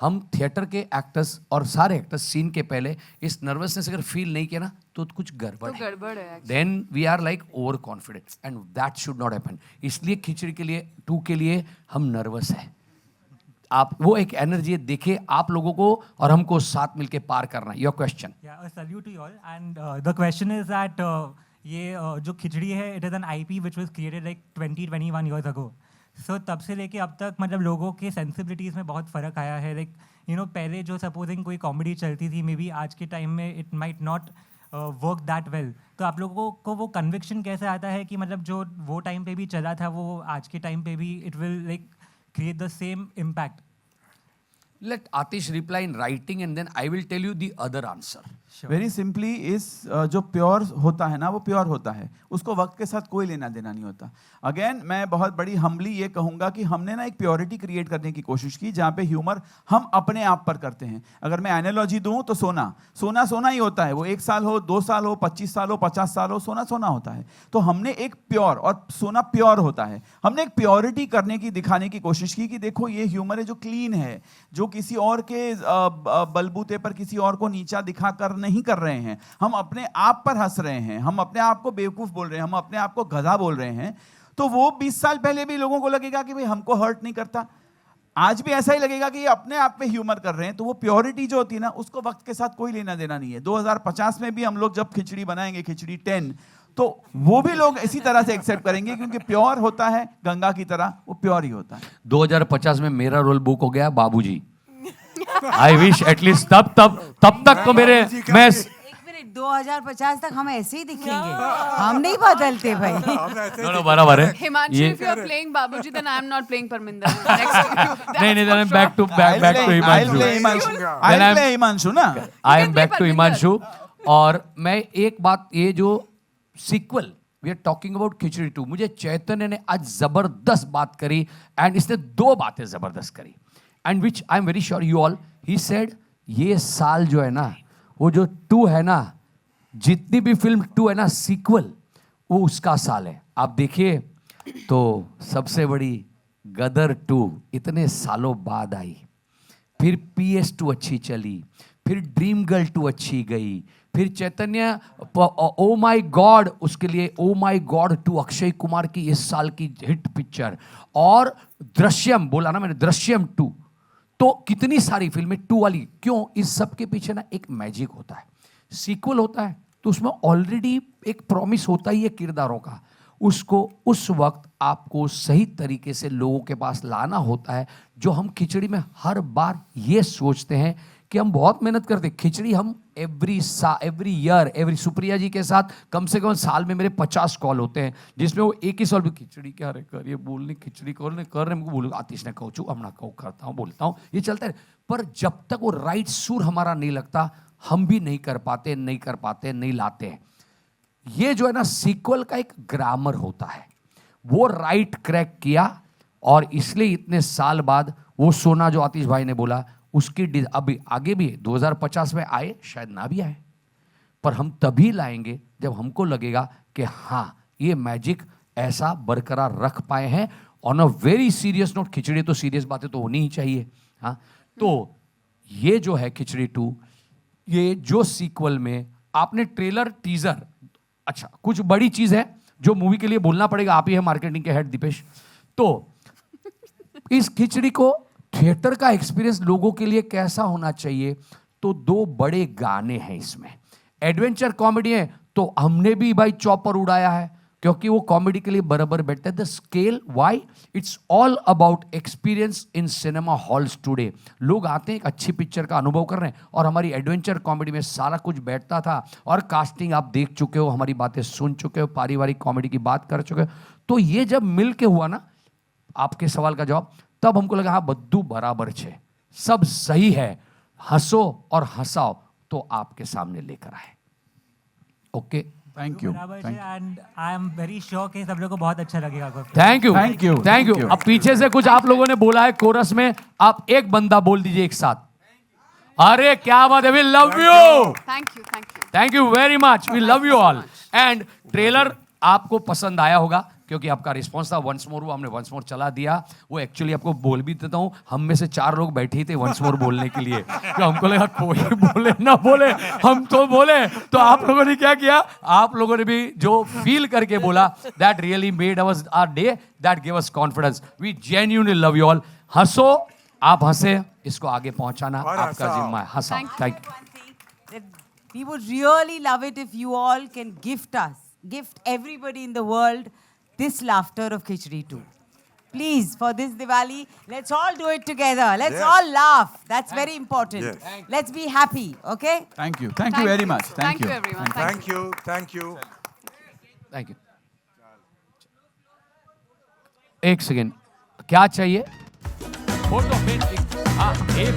हम थिएटर के एक्टर्स और सारे एक्टर्स सीन के पहले इस नर्वसनेस अगर फील नहीं किया ना तो कुछ गड़बड़ है. Then we are like over confidence, and that should not happen. इसलिए खिचड़ी के लिए 2 के लिए हम नर्वस हैं. आप वो एक एनर्जी है, देखिए आप लोगों को और हमको साथ मिलके पार करना. Your question. Yeah, a salute to you all. And the question is that ये जो खिचड़ी है, it is an IP which was created like 20-21 years ago. So तब से लेके अब तक मतलब लोगों के सेंसिबिलिटीज़ में बहुत फ़र्क आया है. लाइक पहले जो सपोजिंग कोई कॉमेडी चलती थी, मे बी आज के टाइम में it might not work that well. तो आप लोगों को वो कन्विक्शन कैसे आता है कि मतलब जो वो टाइम पे भी चला था वो आज के टाइम पे भी it will like create the same impact? Let Atish reply in writing and then I will tell you the other answer. Very simply इस जो प्योर होता है ना वो प्योर होता है, उसको वक्त के साथ कोई लेना देना नहीं होता. अगेन मैं बहुत बड़ी हम्बली ये कहूँगा कि हमने ना एक प्योरिटी क्रिएट करने की कोशिश की जहाँ पे ह्यूमर हम अपने आप पर करते हैं. अगर मैं एनालॉजी दूँ तो सोना ही होता है. वो 1 साल हो, 2 साल हो, 25 साल हो, 50 साल हो, सोना होता है. तो हमने एक प्योर, और सोना प्योर होता है, हमने एक प्योरिटी करने की दिखाने की कोशिश की कि देखो ये ह्यूमर है जो क्लीन है, जो किसी और के बलबूते पर किसी और को नीचा दिखाकर नहीं कर रहे हैं. हम अपने आप पर हंस रहे हैं, हम अपने आप को बेवकूफ बोल रहे हैं, हम अपने आप को गधा बोल रहे हैं. तो वो 20 साल पहले भी लोगों को लगेगा कि भाई हमको हर्ट नहीं करता. आज भी ऐसा ही लगेगा कि ये अपने आप में ह्यूमर कर रहे हैं. तो वो प्योरिटी जो होती है ना उसको वक्त के साथ कोई लेना देना नहीं है. 2050 में भी हम लोग जब खिचड़ी बनाएंगे, खिचड़ी 10, तो वो भी लोग इसी तरह से एक्सेप्ट करेंगे क्योंकि प्योर होता है गंगा की तरह, वो प्योर ही होता है. 2050 में मेरा रोल बुक हो गया बाबूजी. आई विश एटलीस्ट तब तक तो मेरे मैं 2050 तक हम ऐसे ही दिखेंगे, हम नहीं बदलते भाई. नो बराबर है. Himanshu, if you are playing Babuji, then I am not playing Parminder. नहीं, then I'm back to Himanshu. I'll play Himanshu ना. I am back to Himanshu. और मैं एक बात, ये जो sequel we are talking about Khichdi 2, मुझे चैतन्य ने आज जबरदस्त बात करी, एंड इसने 2 बातें जबरदस्त करी, and which I am very sure you all. He said ये साल जो है ना, वो जो 2 है ना, जितनी भी फिल्म 2 है ना सीक्वल, वो उसका साल है. आप देखिए तो सबसे बड़ी गदर 2 इतने सालों बाद आई, फिर PS2 अच्छी चली, फिर ड्रीम गर्ल 2 अच्छी गई, फिर चैतन्य ओ माय गॉड, उसके लिए oh my God 2 Akshay Kumar की इस साल की हिट पिक्चर, और दृश्यम बोला ना मैंने, दृश्यम 2। तो कितनी सारी फिल्में 2 वाली, क्यों? इस सब के पीछे ना एक मैजिक होता है। सीक्वल होता है तो उसमें ऑलरेडी एक प्रॉमिस होता ही है किरदारों का, उसको उस वक्त आपको सही तरीके से लोगों के पास लाना होता है। जो हम खिचड़ी में हर बार ये सोचते हैं कि हम बहुत मेहनत करते हैं। खिचड़ी हम एवरी ईयर, एवरी सुप्रिया जी के साथ कम से कम साल में मेरे 50 कॉल होते हैं, जिसमें वो एक ही सवाल भी, खिचड़ी क्या रे कर, ये बोलने खिचड़ी कर रहे हमको, बोलो आतिश ने कहो चू, हमना कहो करता हूँ, बोलता हूँ, ये चलता है। पर जब तक वो राइट सुर हमारा नहीं लगता, हम भी नहीं कर पाते, नहीं लाते हैं। ये जो है ना सीक्वल का एक ग्रामर होता है, वो राइट क्रैक किया, और इसलिए इतने साल बाद वो सोना जो आतिश भाई ने बोला, उसकी अभी आगे भी 2050 में आए, शायद ना भी आए, पर हम तभी लाएंगे जब हमको लगेगा कि हाँ ये मैजिक ऐसा बरकरार रख पाए हैं। On a very serious note, Khichdi तो सीरियस बातें तो होनी ही चाहिए। हाँ, तो ये जो है खिचड़ी 2, ये जो सीक्वल में आपने ट्रेलर टीजर, अच्छा कुछ बड़ी चीज है जो मूवी के लिए बोलना पड़ेगा, आप ही है मार्केटिंग के हेड दीपेश। तो इस खिचड़ी को थिएटर का एक्सपीरियंस लोगों के लिए कैसा होना चाहिए, तो 2 बड़े गाने हैं इसमें। एडवेंचर कॉमेडी है तो हमने भी भाई चॉपर उड़ाया है, क्योंकि वो कॉमेडी के लिए बराबर बैठता है। The scale, why, it's all about experience in cinema halls today. लोग आते हैं एक अच्छी पिक्चर का अनुभव कर रहे हैं, और हमारी एडवेंचर कॉमेडी में सारा कुछ बैठता था, और कास्टिंग आप देख चुके हो, हमारी बातें सुन चुके हो, पारिवारिक कॉमेडी की बात कर चुके हो। तो ये जब मिल के हुआ ना, आपके सवाल का जवाब, तब हमको लगा हाँ बद्दू बराबर छे, सब सही है, हंसो और हंसाओ, तो आपके सामने लेकर आए। Okay, thank you, and I am very sure कि सब लोगों को बहुत अच्छा लगेगा। Thank you. अब पीछे से कुछ आप लोगों ने बोला है कोरस में, आप एक बंदा बोल दीजिए एक साथ। अरे क्या बात है, we love you, thank you very much, we love you all. And trailer आपको पसंद आया होगा, क्योंकि आपका रिस्पॉन्स था वंस मोर, वो हमने वंस मोर चला दिया। वो एक्चुअली आपको बोल भी देता हूँ, हम में से 4 लोग बैठे ही थे वंस मोर बोलने के लिए, तो हमको लगा कोई बोले ना बोले, हम तो बोले। तो आप लोगों ने क्या किया, आप लोगों ने भी जो फील करके बोला, that really made our day, that give us confidence. We genuinely love you all. हंसो, आप हंसे, इसको आगे पहुंचाना आपका जिम्मा है। हंसा, thank you. We would really love it if you all can gift everybody in the world this laughter of Khichdi 2. Please, for this Diwali, let's all do it together. Let's all laugh. That's very important. Yes. Let's be happy, okay? Thank you very much. Thank you everyone. Thank you. Thank you. एक second, क्या चाहिए? Photo, हाँ, एक